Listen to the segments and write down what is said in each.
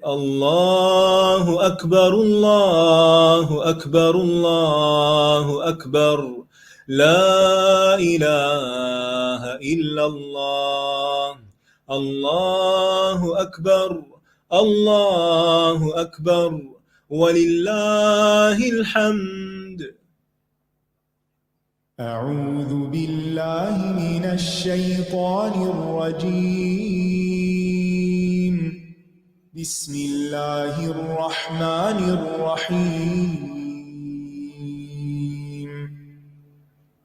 الله أكبر الله أكبر الله أكبر لا إله إلا الله الله أكبر الله أكبر ولله الحمد. أعوذ بالله من الشيطان الرجيم. بسم الله الرحمن الرحيم.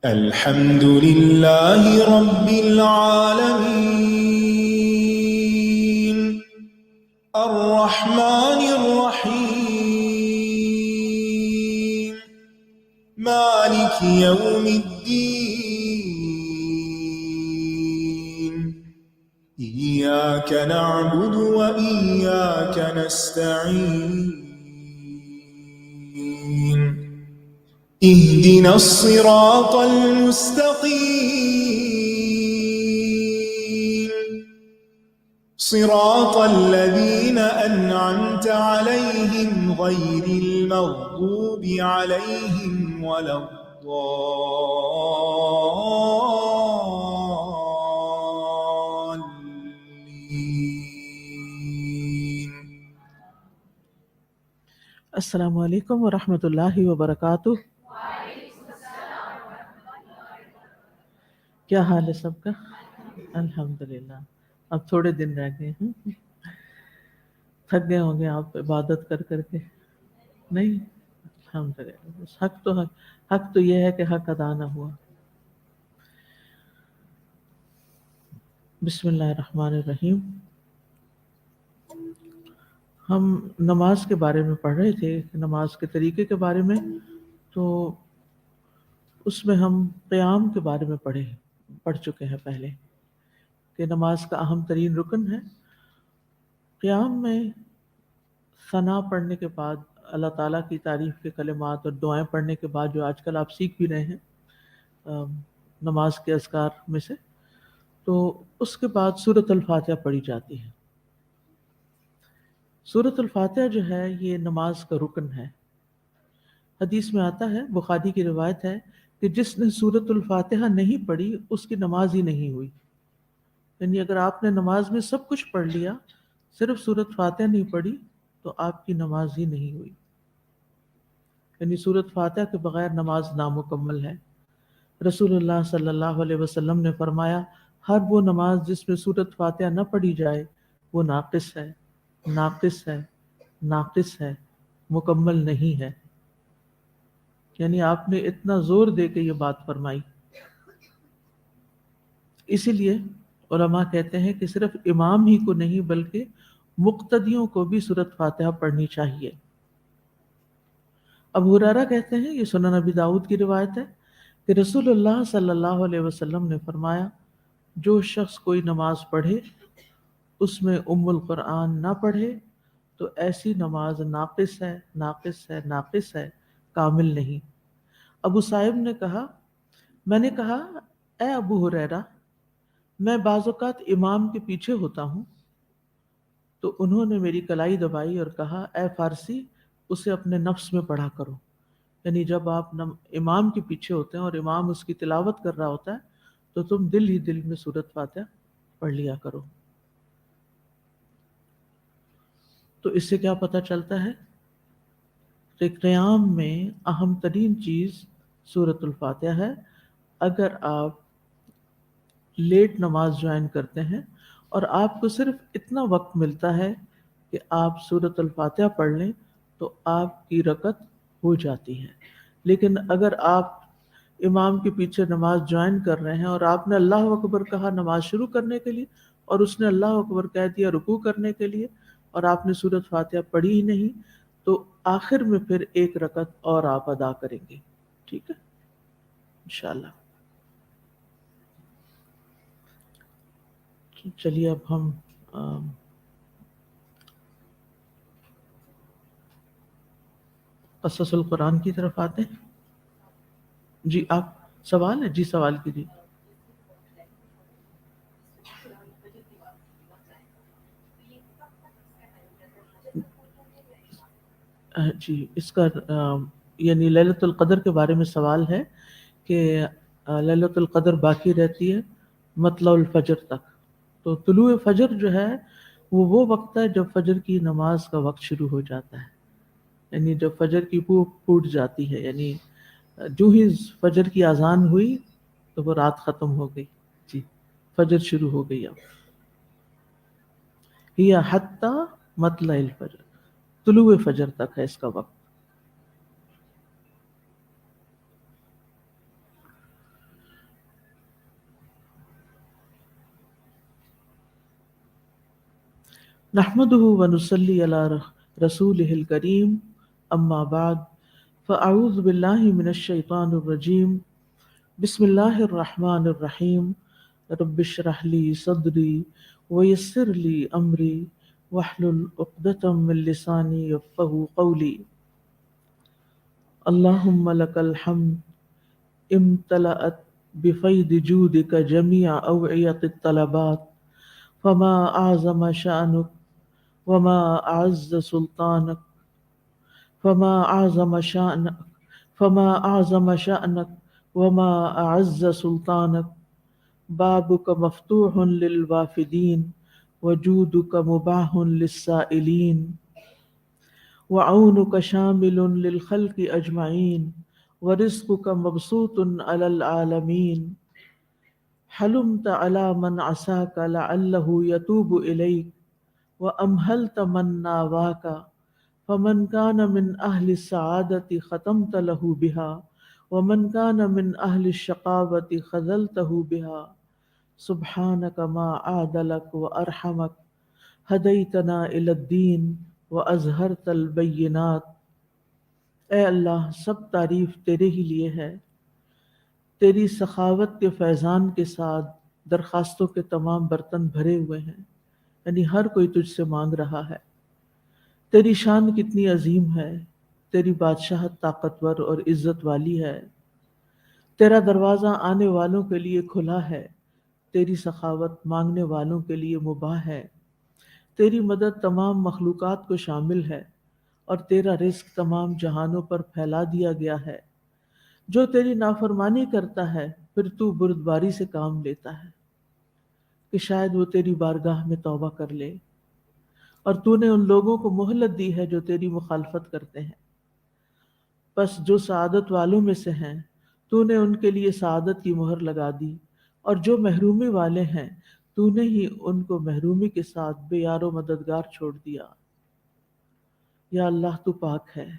الحمد لله رب العالمين الرحمن الرحيم مالك يوم الدين. إياك نعبد وإياك نستعين. اهدنا الصراط المستقيم صراط الذين أنعمت عليهم غير المغضوب عليهم ولا الضالين. السلام علیکم ورحمۃ اللہ وبرکاتہ. کیا حال ہے سب کا؟ الحمدللہ. اب تھوڑے دن رہ گئے ہیں. تھک گئے ہوں گے آپ عبادت کر کر کے؟ نہیں، الحمدللہ. بس حق تو یہ ہے کہ حق ادا نہ ہوا. بسم اللہ الرحمن الرحیم. ہم نماز کے بارے میں پڑھ رہے تھے، نماز کے طریقے کے بارے میں. تو اس میں ہم قیام کے بارے میں پڑھ چکے ہیں پہلے، کہ نماز کا اہم ترین رکن ہے. قیام میں ثنا پڑھنے کے بعد، اللہ تعالیٰ کی تعریف کے کلمات اور دعائیں پڑھنے کے بعد، جو آج کل آپ سیکھ بھی رہے ہیں نماز کے اذکار میں سے، تو اس کے بعد سورۃ الفاتحہ پڑھی جاتی ہے. سورۃ الفاتحہ جو ہے یہ نماز کا رکن ہے. حدیث میں آتا ہے، بخاری کی روایت ہے، کہ جس نے سورۃ الفاتحہ نہیں پڑھی اس کی نماز ہی نہیں ہوئی. یعنی اگر آپ نے نماز میں سب کچھ پڑھ لیا، صرف سورۃ فاتحہ نہیں پڑھی، تو آپ کی نماز ہی نہیں ہوئی. یعنی سورۃ فاتحہ کے بغیر نماز نامکمل ہے. رسول اللہ صلی اللہ علیہ وسلم نے فرمایا، ہر وہ نماز جس میں سورۃ فاتحہ نہ پڑھی جائے وہ ناقص ہے، ناقص ہے، ناقص ہے، مکمل نہیں ہے. یعنی آپ نے اتنا زور دے کے یہ بات فرمائی. اسی لیے علماء کہتے ہیں کہ صرف امام ہی کو نہیں بلکہ مقتدیوں کو بھی سورۃ فاتحہ پڑھنی چاہیے. ابو ہریرہ کہتے ہیں، یہ سنن ابی داؤد کی روایت ہے، کہ رسول اللہ صلی اللہ علیہ وسلم نے فرمایا، جو شخص کوئی نماز پڑھے اس میں ام القرآن نہ پڑھے تو ایسی نماز ناقص ہے، ناقص ہے، ناقص ہے، کامل نہیں. ابو صائب نے کہا، میں نے کہا، اے ابو ہریرہ، میں بعض اوقات امام کے پیچھے ہوتا ہوں. تو انہوں نے میری کلائی دبائی اور کہا، اے فارسی، اسے اپنے نفس میں پڑھا کرو. یعنی جب آپ امام کے پیچھے ہوتے ہیں اور امام اس کی تلاوت کر رہا ہوتا ہے تو تم دل ہی دل میں سورۃ فاتحہ پڑھ لیا کرو. تو اس سے کیا پتہ چلتا ہے کہ قیام میں اہم ترین چیز سورۃ الفاتحہ ہے. اگر آپ لیٹ نماز جوائن کرتے ہیں اور آپ کو صرف اتنا وقت ملتا ہے کہ آپ سورۃ الفاتحہ پڑھ لیں تو آپ کی رکعت ہو جاتی ہے. لیکن اگر آپ امام کے پیچھے نماز جوائن کر رہے ہیں اور آپ نے اللہ اکبر کہا نماز شروع کرنے کے لیے، اور اس نے اللہ اکبر کہہ دیا رکوع کرنے کے لیے، اور آپ نے سورۃ فاتحہ پڑھی ہی نہیں، تو آخر میں پھر ایک رکعت اور آپ ادا کریں گے. ٹھیک ہے انشاءاللہ. چلیے اب ہم قصص القرآن کی طرف آتے ہیں. جی آپ سوال ہے؟ جی سوال کیجیے. جی اس کا یعنی للیلۃ القدر کے بارے میں سوال ہے کہ للیلۃ القدر باقی رہتی ہے مطلع الفجر تک. تو طلوع فجر جو ہے وہ وقت ہے جب فجر کی نماز کا وقت شروع ہو جاتا ہے، یعنی جب فجر کی پھوٹ جاتی ہے، یعنی جو ہی فجر کی اذان ہوئی تو وہ رات ختم ہو گئی. جی فجر شروع ہو گئی. اب یہ حتی مطلع الفجر، طلوع فجر تک ہے اس کا وقت. نحمده ونصلي على رسوله الكريم اما بعد فاعوذ بالله من الشيطان الرجيم بسم الله الرحمن الرحيم رب اشرح لي صدري ويسر لي امري واحلل عقدة من لساني يفقهوا قولي. اللهم لك الحمد امتلأت بفيض جودك جميع أوعية الطلبات فما أعظم شأنك وما أعز سلطانك فما أعظم شأنك وما أعز سلطانك. بابك مفتوح للوافدين وجودك مباح للسائلين وعونك شامل للخلق أجمعين ورزقك مبسوط على العالمين. حلمت على من عساك لعله يتوب إليك وأمهلت من ناواك فمن كان من أهل السعادة ختمت له بها ومن كان من أهل الشقاوة خذلته بها. سبحانك ما عادلك وأرحمك هديتنا إلى الدين وأظهرت البينات. اے اللہ سب تعریف تیرے ہی لیے ہے، تیری سخاوت کے فیضان کے ساتھ درخواستوں کے تمام برتن بھرے ہوئے ہیں، یعنی ہر کوئی تجھ سے مانگ رہا ہے. تیری شان کتنی عظیم ہے، تیری بادشاہت طاقتور اور عزت والی ہے. تیرا دروازہ آنے والوں کے لیے کھلا ہے، تیری سخاوت مانگنے والوں کے لیے مباح ہے. تیری مدد تمام مخلوقات کو شامل ہے اور تیرا رزق تمام جہانوں پر پھیلا دیا گیا ہے. جو تیری نافرمانی کرتا ہے پھر تو بردباری سے کام لیتا ہے کہ شاید وہ تیری بارگاہ میں توبہ کر لے، اور تو نے ان لوگوں کو مہلت دی ہے جو تیری مخالفت کرتے ہیں. پس جو سعادت والوں میں سے ہیں تو نے ان کے لیے سعادت کی مہر لگا دی، اور جو محرومی والے ہیں تو نے ہی ان کو محرومی کے ساتھ بے یار و مددگار چھوڑ دیا. یا اللہ تو پاک ہے،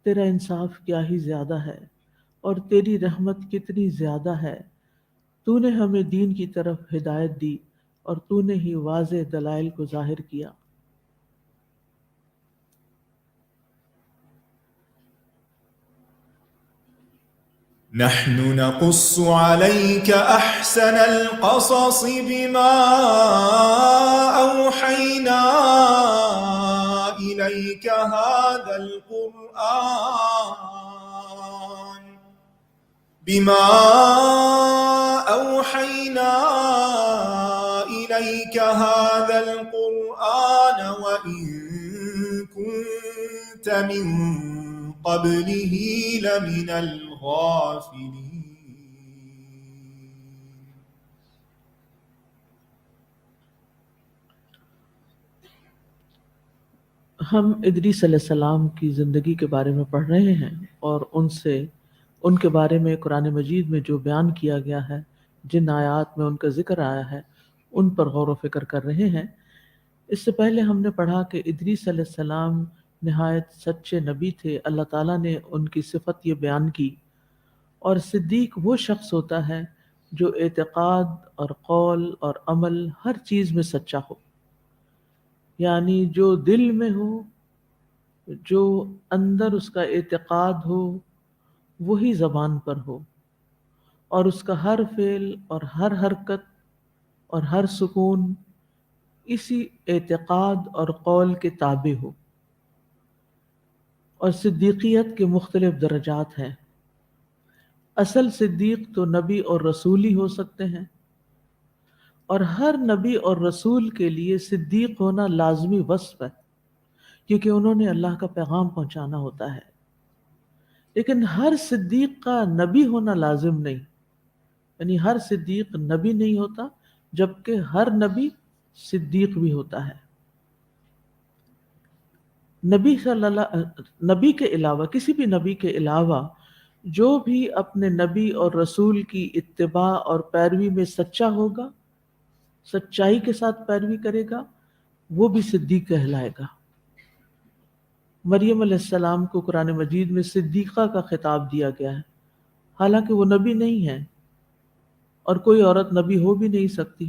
تیرا انصاف کیا ہی زیادہ ہے اور تیری رحمت کتنی زیادہ ہے. تو نے ہمیں دین کی طرف ہدایت دی اور تو نے ہی واضح دلائل کو ظاہر کیا. نحن نقص عليك أحسن القصص بما أوحينا إليك هذا القرآن وإن كنت من قبله لمن الغافلين. ہم ادریس علیہ السلام کی زندگی کے بارے میں پڑھ رہے ہیں اور ان کے بارے میں قرآن مجید میں جو بیان کیا گیا ہے، جن آیات میں ان کا ذکر آیا ہے، ان پر غور و فکر کر رہے ہیں. اس سے پہلے ہم نے پڑھا کہ ادریس علیہ السلام نہایت سچے نبی تھے. اللہ تعالیٰ نے ان کی صفت یہ بیان کی. اور صدیق وہ شخص ہوتا ہے جو اعتقاد اور قول اور عمل ہر چیز میں سچا ہو، یعنی جو دل میں ہو، جو اندر اس کا اعتقاد ہو وہی زبان پر ہو، اور اس کا ہر فعل اور ہر حرکت اور ہر سکون اسی اعتقاد اور قول کے تابع ہو. اور صدیقیت کے مختلف درجات ہیں. اصل صدیق تو نبی اور رسول ہی ہو سکتے ہیں، اور ہر نبی اور رسول کے لیے صدیق ہونا لازمی وصف ہے، کیونکہ انہوں نے اللہ کا پیغام پہنچانا ہوتا ہے. لیکن ہر صدیق کا نبی ہونا لازم نہیں، یعنی ہر صدیق نبی نہیں ہوتا، جبکہ ہر نبی صدیق بھی ہوتا ہے. نبی کے علاوہ، کسی بھی نبی کے علاوہ جو بھی اپنے نبی اور رسول کی اتباع اور پیروی میں سچا ہوگا، سچائی کے ساتھ پیروی کرے گا، وہ بھی صدیق کہلائے گا. مریم علیہ السلام کو قرآن مجید میں صدیقہ کا خطاب دیا گیا ہے، حالانکہ وہ نبی نہیں ہے اور کوئی عورت نبی ہو بھی نہیں سکتی.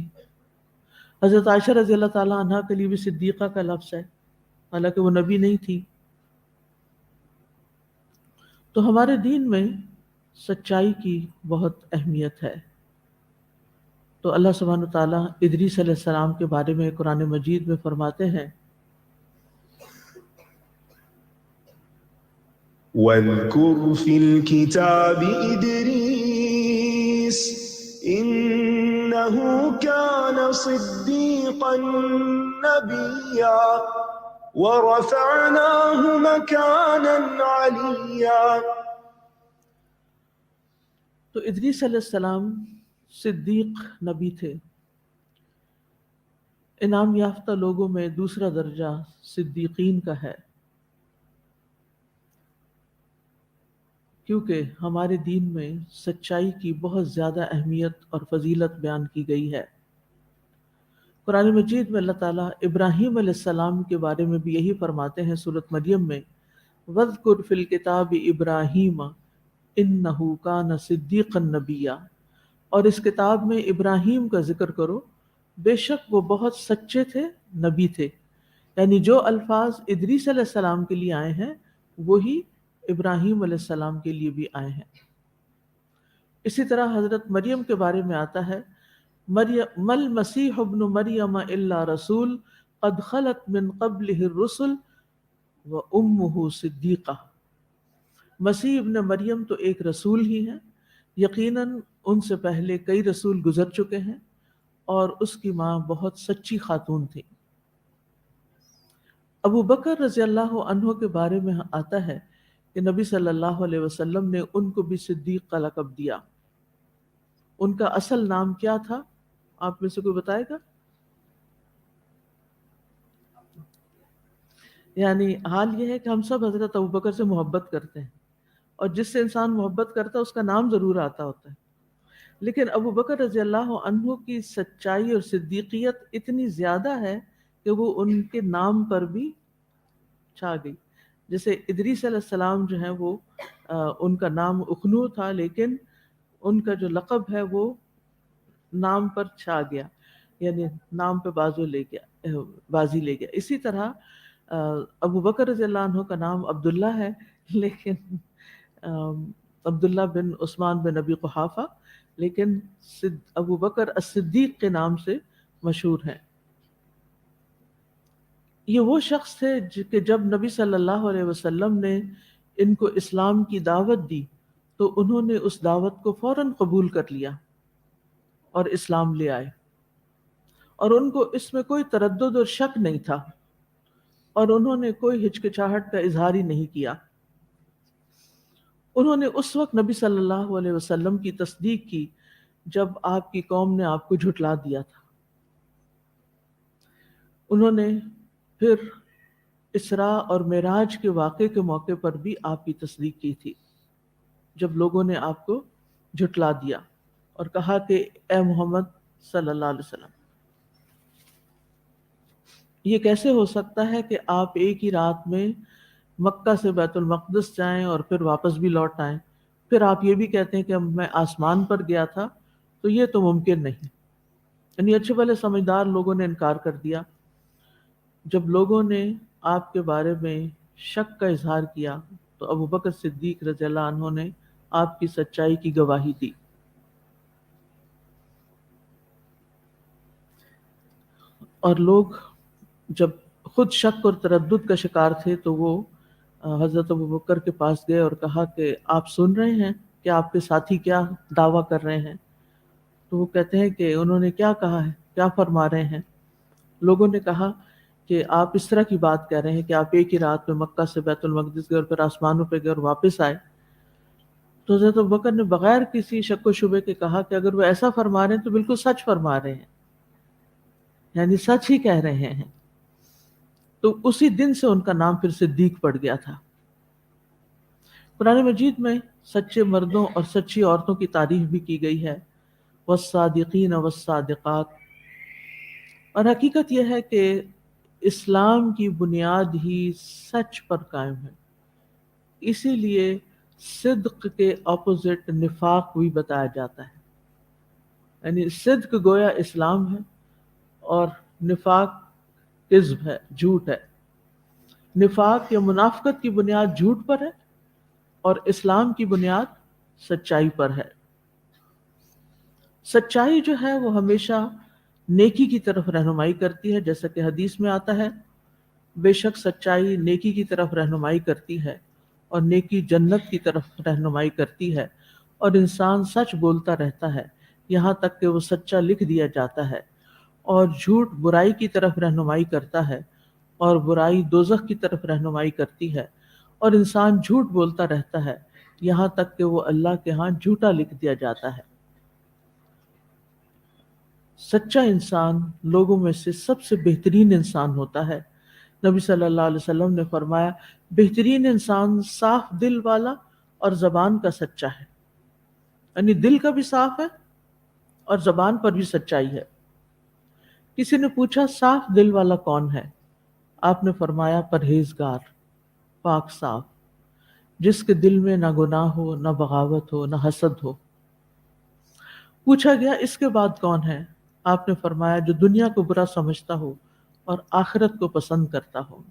حضرت عائشہ رضی اللہ تعالیٰ عنہا کے لیے بھی صدیقہ کا لفظ ہے، حالانکہ وہ نبی نہیں تھی. تو ہمارے دین میں سچائی کی بہت اہمیت ہے. تو اللہ سبحانہ وتعالیٰ ادریس علیہ السلام کے بارے میں قرآن مجید میں فرماتے ہیں، واذكر في الكتاب إدريس إنه كان صديقا نبيا ورفعناه مكانا عليا. تو ادریس علیہ السلام صدیق نبی تھے. انعام یافتہ لوگوں میں دوسرا درجہ صدیقین کا ہے، کیونکہ ہمارے دین میں سچائی کی بہت زیادہ اہمیت اور فضیلت بیان کی گئی ہے. قرآن مجید میں اللہ تعالیٰ ابراہیم علیہ السلام کے بارے میں بھی یہی فرماتے ہیں سورۃ مریم میں، وَاذْكُرْ فِي الْكِتَابِ إِبْرَاهِيمَ إِنَّهُ كَانَ صِدِّيقًا نَبِيًّا، اور اس کتاب میں ابراہیم کا ذکر کرو، بے شک وہ بہت سچے تھے، نبی تھے. یعنی جو الفاظ ادریس علیہ السلام کے لیے آئے ہیں وہی ابراہیم علیہ السلام کے لیے بھی آئے ہیں. اسی طرح حضرت مریم کے بارے میں آتا ہے، مل مسیح ابن مریم الا رسول قد خلت من قبلہ الرسل و امہ صدیقہ. مسیح ابن مریم تو ایک رسول ہی ہے، یقیناً ان سے پہلے کئی رسول گزر چکے ہیں اور اس کی ماں بہت سچی خاتون تھی. ابو بکر رضی اللہ عنہ کے بارے میں آتا ہے کہ نبی صلی اللہ علیہ وسلم نے ان کو بھی صدیق کا لقب دیا. ان کا اصل نام کیا تھا؟ آپ میں سے کوئی بتائے گا؟ یعنی حال یہ ہے کہ ہم سب حضرت ابو بکر سے محبت کرتے ہیں، اور جس سے انسان محبت کرتا ہے اس کا نام ضرور آتا ہوتا ہے، لیکن ابو بکر رضی اللہ عنہ کی سچائی اور صدیقیت اتنی زیادہ ہے کہ وہ ان کے نام پر بھی چھا گئی. جیسے ادریس علیہ السلام جو ہیں وہ ان کا نام اخنو تھا، لیکن ان کا جو لقب ہے وہ نام پر چھا گیا، یعنی نام پہ بازی لے گیا. اسی طرح ابو بکر رضی اللہ عنہ کا نام عبداللہ ہے، لیکن عبداللہ بن عثمان بن ابی قحافہ، لیکن ابو بکر الصدیق کے نام سے مشہور ہیں. یہ وہ شخص تھے کہ جب نبی صلی اللہ علیہ وسلم نے ان کو اسلام کی دعوت دی تو انہوں نے اس دعوت کو فوراً قبول کر لیا اور اسلام لے آئے، اور ان کو اس میں کوئی تردد اور شک نہیں تھا، اور انہوں نے کوئی ہچکچاہٹ کا اظہار ہی نہیں کیا. انہوں نے اس وقت نبی صلی اللہ علیہ وسلم کی تصدیق کی جب آپ کی قوم نے آپ کو جھٹلا دیا تھا. انہوں نے پھر اسراء اور معراج کے واقعے کے موقع پر بھی آپ کی تصدیق کی تھی، جب لوگوں نے آپ کو جھٹلا دیا اور کہا کہ اے محمد صلی اللہ علیہ وسلم، یہ کیسے ہو سکتا ہے کہ آپ ایک ہی رات میں مکہ سے بیت المقدس جائیں اور پھر واپس بھی لوٹ آئیں، پھر آپ یہ بھی کہتے ہیں کہ میں آسمان پر گیا تھا، تو یہ تو ممکن نہیں. یعنی اچھے بھلے سمجھدار لوگوں نے انکار کر دیا. جب لوگوں نے آپ کے بارے میں شک کا اظہار کیا تو ابو بکر صدیق رضی اللہ عنہ نے آپ کی سچائی کی گواہی دی. اور لوگ جب خود شک اور تردد کا شکار تھے تو وہ حضرت ابو بکر کے پاس گئے اور کہا کہ آپ سن رہے ہیں کہ آپ کے ساتھی کیا دعویٰ کر رہے ہیں؟ تو وہ کہتے ہیں کہ انہوں نے کیا کہا ہے، کیا فرما رہے ہیں؟ لوگوں نے کہا کہ آپ اس طرح کی بات کہہ رہے ہیں کہ آپ ایک ہی رات میں مکہ سے بیت المقدس گئے اور پھر آسمانوں پہ گئے اور واپس آئے. تو حضرت ابوبکر نے بغیر کسی شک و شبے کے کہا کہ اگر وہ ایسا فرما رہے ہیں تو بالکل سچ فرما رہے ہیں، یعنی سچ ہی کہہ رہے ہیں. تو اسی دن سے ان کا نام پھر صدیق پڑ گیا تھا. قرآن مجید میں سچے مردوں اور سچی عورتوں کی تعریف بھی کی گئی ہے، والصادقین والصادقات. اور حقیقت یہ ہے کہ اسلام کی بنیاد ہی سچ پر قائم ہے، اسی لیے صدق کے اپوزٹ نفاق بھی بتایا جاتا ہے. یعنی صدق گویا اسلام ہے اور نفاق کذب ہے، جھوٹ ہے. نفاق یا منافقت کی بنیاد جھوٹ پر ہے اور اسلام کی بنیاد سچائی پر ہے. سچائی جو ہے وہ ہمیشہ نیکی کی طرف رہنمائی کرتی ہے، جیسا کہ حدیث میں آتا ہے بے شک سچائی نیکی کی طرف رہنمائی کرتی ہے اور نیکی جنت کی طرف رہنمائی کرتی ہے. اور انسان سچ بولتا رہتا ہے یہاں تک کہ وہ سچا لکھ دیا جاتا ہے، اور جھوٹ برائی کی طرف رہنمائی کرتا ہے اور برائی دوزخ کی طرف رہنمائی کرتی ہے، اور انسان جھوٹ بولتا رہتا ہے یہاں تک کہ وہ اللہ کے ہاں جھوٹا لکھ دیا جاتا ہے. سچا انسان لوگوں میں سے سب سے بہترین انسان ہوتا ہے. نبی صلی اللہ علیہ وسلم نے فرمایا بہترین انسان صاف دل والا اور زبان کا سچا ہے، یعنی دل کا بھی صاف ہے اور زبان پر بھی سچائی ہے. کسی نے پوچھا صاف دل والا کون ہے؟ آپ نے فرمایا پرہیزگار، پاک صاف، جس کے دل میں نہ گناہ ہو، نہ بغاوت ہو، نہ حسد ہو. پوچھا گیا اس کے بعد کون ہے؟ آپ نے فرمایا جو دنیا کو برا سمجھتا ہو اور آخرت کو پسند کرتا ہو.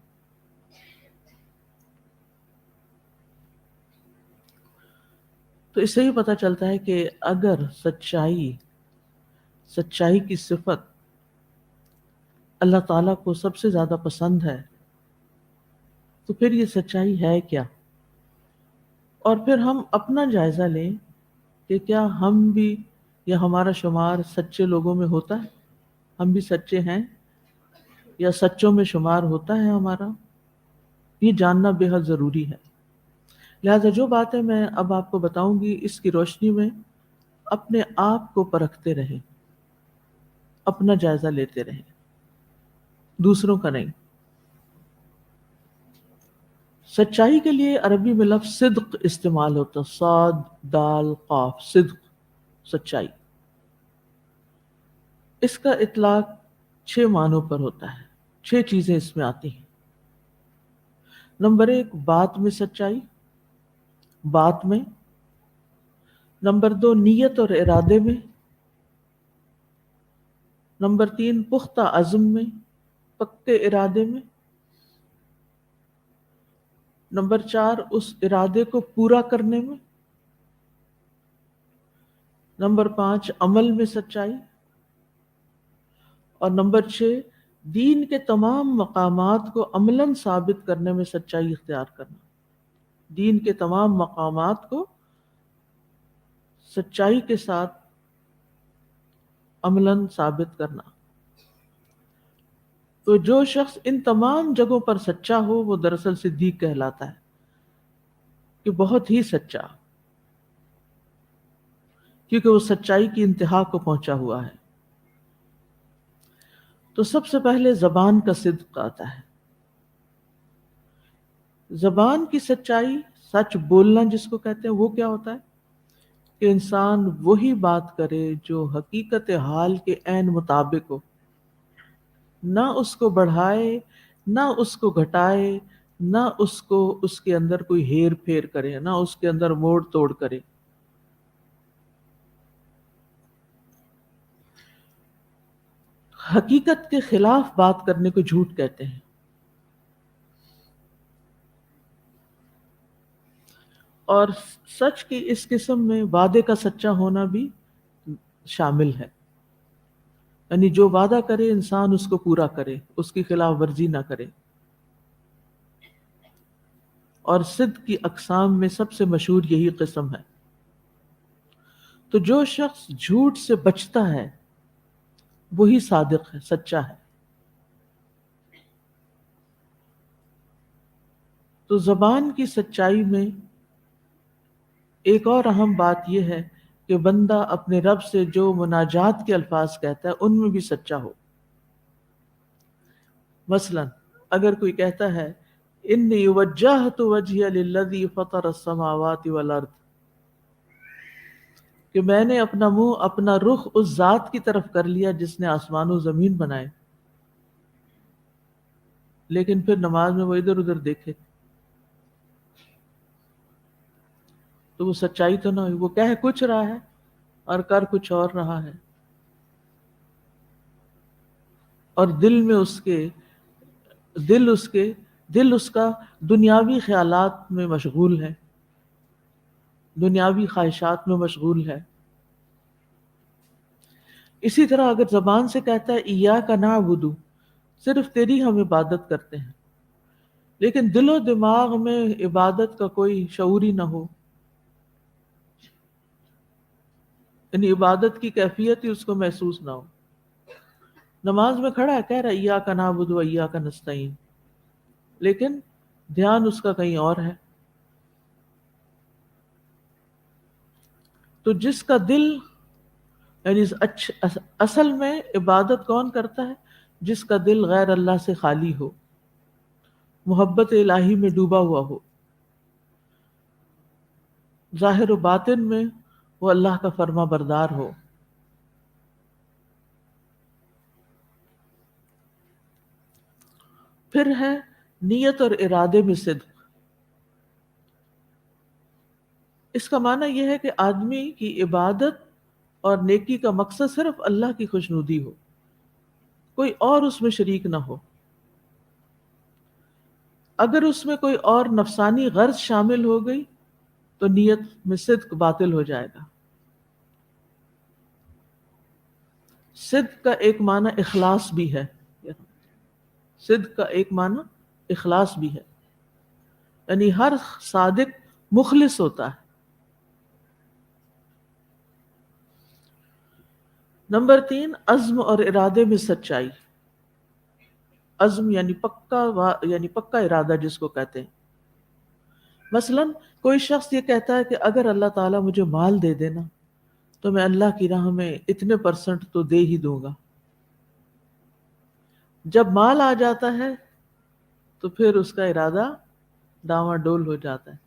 تو اس سے ہی پتہ چلتا ہے کہ اگر سچائی کی صفت اللہ تعالیٰ کو سب سے زیادہ پسند ہے تو پھر یہ سچائی ہے کیا؟ اور پھر ہم اپنا جائزہ لیں کہ کیا ہم بھی یا ہمارا شمار سچے لوگوں میں ہوتا ہے؟ ہم بھی سچے ہیں یا سچوں میں شمار ہوتا ہے ہمارا؟ یہ جاننا بے حد ضروری ہے. لہذا جو باتیں میں اب آپ کو بتاؤں گی اس کی روشنی میں اپنے آپ کو پرکھتے رہیں، اپنا جائزہ لیتے رہیں، دوسروں کا نہیں. سچائی کے لیے عربی میں لفظ صدق استعمال ہوتا، صاد دال قاف، صدق، سچائی. اس کا اطلاق 6 معنوں پر ہوتا ہے، 6 چیزیں اس میں آتی ہیں. نمبر 1 بات میں سچائی، بات میں. نمبر 2 نیت اور ارادے میں. نمبر 3 پختہ عزم میں، پکے ارادے میں. نمبر 4 اس ارادے کو پورا کرنے میں. نمبر 5 عمل میں سچائی. اور نمبر 6 دین کے تمام مقامات کو عملاً ثابت کرنے میں سچائی اختیار کرنا. دین کے تمام مقامات کو سچائی کے ساتھ عملاً ثابت کرنا. تو جو شخص ان تمام جگہوں پر سچا ہو وہ دراصل صدیق کہلاتا ہے، کہ بہت ہی سچا، کیونکہ وہ سچائی کی انتہا کو پہنچا ہوا ہے. تو سب سے پہلے زبان کا صدق آتا ہے. زبان کی سچائی، سچ بولنا جس کو کہتے ہیں، وہ کیا ہوتا ہے کہ انسان وہی بات کرے جو حقیقت حال کے عین مطابق ہو، نہ اس کو بڑھائے نہ اس کو گھٹائے، نہ اس کے اندر کوئی ہیر پھیر کرے، نہ اس کے اندر موڑ توڑ کرے. حقیقت کے خلاف بات کرنے کو جھوٹ کہتے ہیں. اور سچ کی اس قسم میں وعدے کا سچا ہونا بھی شامل ہے، یعنی جو وعدہ کرے انسان اس کو پورا کرے، اس کی خلاف ورزی نہ کرے. اور صدق کی اقسام میں سب سے مشہور یہی قسم ہے. تو جو شخص جھوٹ سے بچتا ہے وہی صادق ہے، سچا ہے. تو زبان کی سچائی میں ایک اور اہم بات یہ ہے کہ بندہ اپنے رب سے جو مناجات کے الفاظ کہتا ہے ان میں بھی سچا ہو. مثلا اگر کوئی کہتا ہے انی وجہت وجہی للذی فطر السماوات والارض، کہ میں نے اپنا منہ، اپنا رخ اس ذات کی طرف کر لیا جس نے آسمان و زمین بنائے، لیکن پھر نماز میں وہ ادھر ادھر دیکھے، تو وہ سچائی تو نہ ہوئی. وہ کہہ کچھ رہا ہے اور کر کچھ اور رہا ہے، اور دل اس کا دنیاوی خیالات میں مشغول ہے، دنیاوی خواہشات میں مشغول ہے. اسی طرح اگر زبان سے کہتا ہے ایاک نعبد، صرف تیری ہم عبادت کرتے ہیں، لیکن دل و دماغ میں عبادت کا کوئی شعور ہی نہ ہو، یعنی عبادت کی کیفیت ہی اس کو محسوس نہ ہو. نماز میں کھڑا ہے، کہہ رہا ہے ایاک نعبد و ایاک نستعین، لیکن دھیان اس کا کہیں اور ہے. تو جس کا دل، یعنی اصل میں عبادت کون کرتا ہے؟ جس کا دل غیر اللہ سے خالی ہو، محبت الہی میں ڈوبا ہوا ہو، ظاہر و باطن میں وہ اللہ کا فرما بردار ہو. پھر ہے نیت اور ارادے میں صدق. اس کا معنی یہ ہے کہ آدمی کی عبادت اور نیکی کا مقصد صرف اللہ کی خوشنودی ہو، کوئی اور اس میں شریک نہ ہو. اگر اس میں کوئی اور نفسانی غرض شامل ہو گئی تو نیت میں صدق باطل ہو جائے گا. صدق کا ایک معنی اخلاص بھی ہے، صدق کا ایک معنی اخلاص بھی ہے، یعنی ہر صادق مخلص ہوتا ہے. نمبر 3، عزم اور ارادے میں سچائی. عزم یعنی پکا ارادہ جس کو کہتے ہیں. مثلا کوئی شخص یہ کہتا ہے کہ اگر اللہ تعالیٰ مجھے مال دے دینا تو میں اللہ کی راہ میں اتنے % تو دے ہی دوں گا. جب مال آ جاتا ہے تو پھر اس کا ارادہ ڈاواں ڈول ہو جاتا ہے.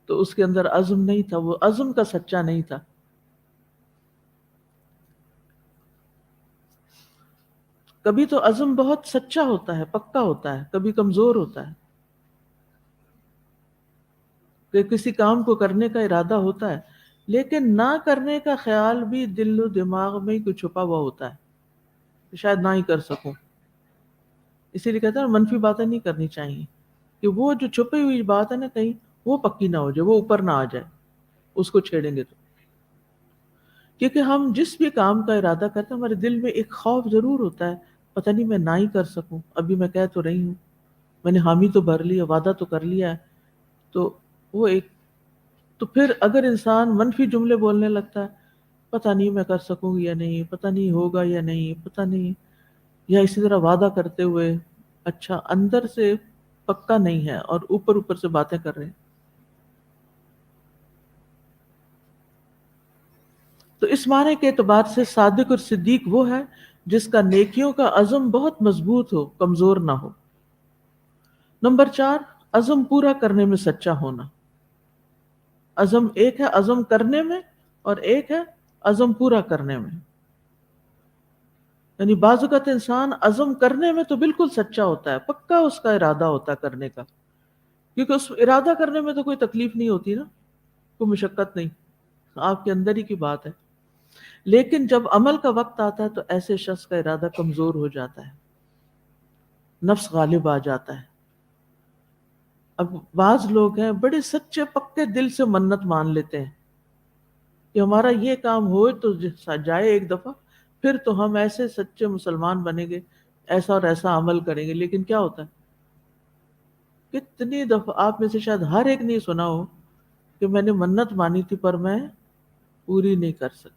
تو اس کے اندر عزم نہیں تھا، وہ عزم کا سچا نہیں تھا. کبھی تو عزم بہت سچا ہوتا ہے، پکا ہوتا ہے، کبھی کمزور ہوتا ہے. کہ کسی کام کو کرنے کا ارادہ ہوتا ہے لیکن نہ کرنے کا خیال بھی دل و دماغ میں کوئی چھپا ہوا ہوتا ہے کہ شاید نہ ہی کر سکوں. اسی لیے کہتے ہیں منفی باتیں نہیں کرنی چاہیے، کہ وہ جو چھپی ہوئی بات ہے نا کہیں وہ پکی نہ ہو جائے، وہ اوپر نہ آ جائے اس کو چھیڑیں گے تو. کیونکہ ہم جس بھی کام کا ارادہ کرتے ہیں ہمارے دل میں ایک خوف ضرور ہوتا ہے، پتہ نہیں میں نہ ہی کر سکوں. ابھی میں کہہ تو رہی ہوں، میں نے حامی تو بھر لیا، وعدہ تو کر لیا ہے. تو پھر اگر انسان منفی جملے بولنے لگتا ہے، پتہ نہیں میں کر سکوں گی یا نہیں، پتہ نہیں ہوگا یا نہیں، پتہ نہیں، یا اسی طرح وعدہ کرتے ہوئے اچھا اندر سے پکا نہیں ہے اور اوپر سے باتیں کر رہے ہیں. تو اس معنی کے اعتبار سے صادق اور صدیق وہ ہے جس کا نیکیوں کا عزم بہت مضبوط ہو، کمزور نہ ہو. نمبر 4، عزم پورا کرنے میں سچا ہونا. عزم ایک ہے عزم کرنے میں اور ایک ہے عزم پورا کرنے میں. یعنی بعض اوقات انسان عزم کرنے میں تو بالکل سچا ہوتا ہے، پکا اس کا ارادہ ہوتا ہے کرنے کا، کیونکہ اس ارادہ کرنے میں تو کوئی تکلیف نہیں ہوتی نا، کوئی مشقت نہیں، آپ کے اندر ہی کی بات ہے. لیکن جب عمل کا وقت آتا ہے تو ایسے شخص کا ارادہ کمزور ہو جاتا ہے، نفس غالب آ جاتا ہے. اب بعض لوگ ہیں بڑے سچے پکے دل سے منت مان لیتے ہیں کہ ہمارا یہ کام ہو تو جائے ایک دفعہ، پھر تو ہم ایسے سچے مسلمان بنیں گے، ایسا اور ایسا عمل کریں گے. لیکن کیا ہوتا ہے، کتنی دفعہ آپ میں سے شاید ہر ایک نہیں سنا ہو کہ میں نے منت مانی تھی پر میں پوری نہیں کر سکی.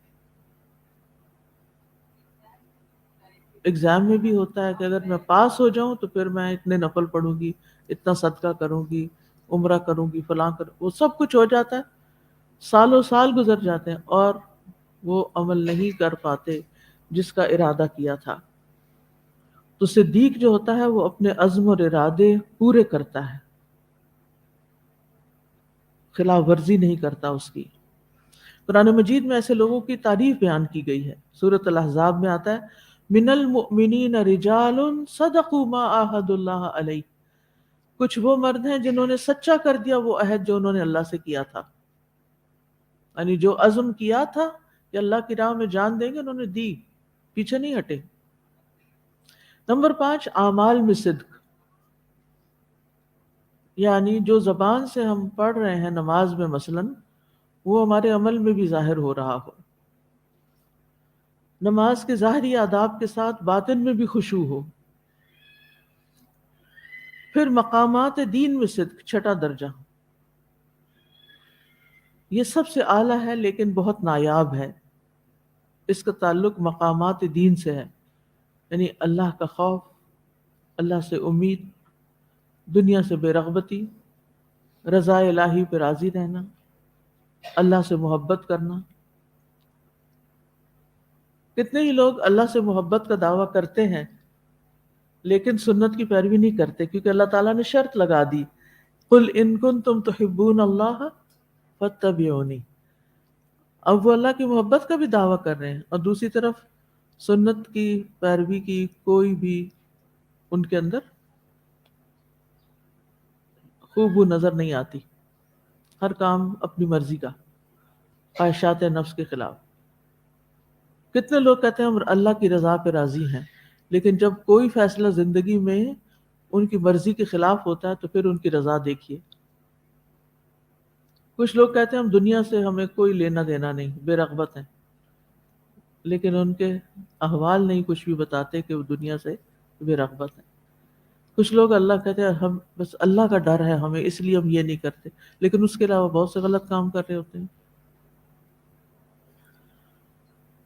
ایگزام میں بھی ہوتا ہے کہ اگر میں پاس ہو جاؤں تو پھر میں اتنے نفل پڑھوں گی، اتنا صدقہ کروں گی، عمرہ کروں گی، فلاں کروں، وہ سب کچھ ہو جاتا ہے، سالوں سال گزر جاتے ہیں اور وہ عمل نہیں کر پاتے جس کا ارادہ کیا تھا۔ تو صدیق جو ہوتا ہے وہ اپنے عزم اور ارادے پورے کرتا ہے، خلاف ورزی نہیں کرتا اس کی۔ قرآن مجید میں ایسے لوگوں کی تعریف بیان کی گئی ہے۔ سورۃ الاحزاب میں آتا ہے من المؤمنین رجال صدقوا ما عاہدوا اللہ علیہ، کچھ وہ مرد ہیں جنہوں نے سچا کر دیا وہ عہد جو انہوں نے اللہ سے کیا تھا، یعنی جو عزم کیا تھا کہ اللہ کی راہ میں جان دیں گے انہوں نے دی، پیچھے نہیں ہٹے۔ نمبر 5، اعمال میں صدق، یعنی جو زبان سے ہم پڑھ رہے ہیں نماز میں مثلاً، وہ ہمارے عمل میں بھی ظاہر ہو رہا ہو، نماز کے ظاہری آداب کے ساتھ باطن میں بھی خشوع ہو۔ پھر مقامات دین میں صدق، چھٹا درجہ، یہ سب سے اعلیٰ ہے لیکن بہت نایاب ہے، اس کا تعلق مقامات دین سے ہے، یعنی اللہ کا خوف، اللہ سے امید، دنیا سے بے رغبتی، رضا الہی پہ راضی رہنا، اللہ سے محبت کرنا۔ کتنے ہی لوگ اللہ سے محبت کا دعویٰ کرتے ہیں لیکن سنت کی پیروی نہیں کرتے، کیونکہ اللہ تعالیٰ نے شرط لگا دی قل ان کنتم تحبون اللہ فاتبعونی۔ اب وہ اللہ کی محبت کا بھی دعویٰ کر رہے ہیں اور دوسری طرف سنت کی پیروی کی کوئی بھی ان کے اندر خوب نظر نہیں آتی، ہر کام اپنی مرضی کا، خواہشات نفس کے خلاف۔ کتنے لوگ کہتے ہیں ہم اللہ کی رضا پہ راضی ہیں، لیکن جب کوئی فیصلہ زندگی میں ان کی مرضی کے خلاف ہوتا ہے تو پھر ان کی رضا دیکھیے۔ کچھ لوگ کہتے ہیں ہم دنیا سے ہمیں کوئی لینا دینا نہیں، بے رغبت ہیں، لیکن ان کے احوال نہیں کچھ بھی بتاتے کہ وہ دنیا سے بے رغبت ہیں۔ کچھ لوگ اللہ کہتے ہیں ہم بس اللہ کا ڈر ہے ہمیں اس لیے ہم یہ نہیں کرتے، لیکن اس کے علاوہ بہت سے غلط کام کر رہے ہوتے ہیں۔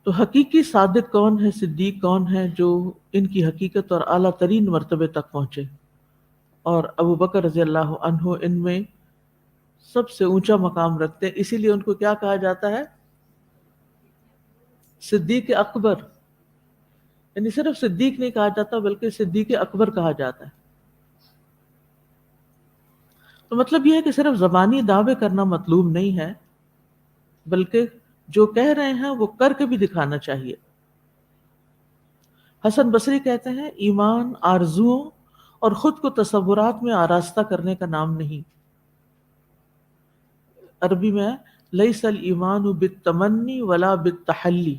تو حقیقی صادق کون ہے، صدیق کون ہے، جو ان کی حقیقت اور اعلیٰ ترین مرتبے تک پہنچے، اور ابو بکر رضی اللہ عنہ ان میں سب سے اونچا مقام رکھتے ہیں، اسی لیے ان کو کیا کہا جاتا ہے؟ صدیق اکبر، یعنی صرف صدیق نہیں کہا جاتا بلکہ صدیق اکبر کہا جاتا ہے۔ تو مطلب یہ ہے کہ صرف زبانی دعوے کرنا مطلوب نہیں ہے، بلکہ جو کہہ رہے ہیں وہ کر کے بھی دکھانا چاہیے۔ حسن بصری کہتے ہیں ایمان آرزوؤں اور خود کو تصورات میں آراستہ کرنے کا نام نہیں۔ عربی میں لیس الایمان بالتمنی ولا بالتحلی،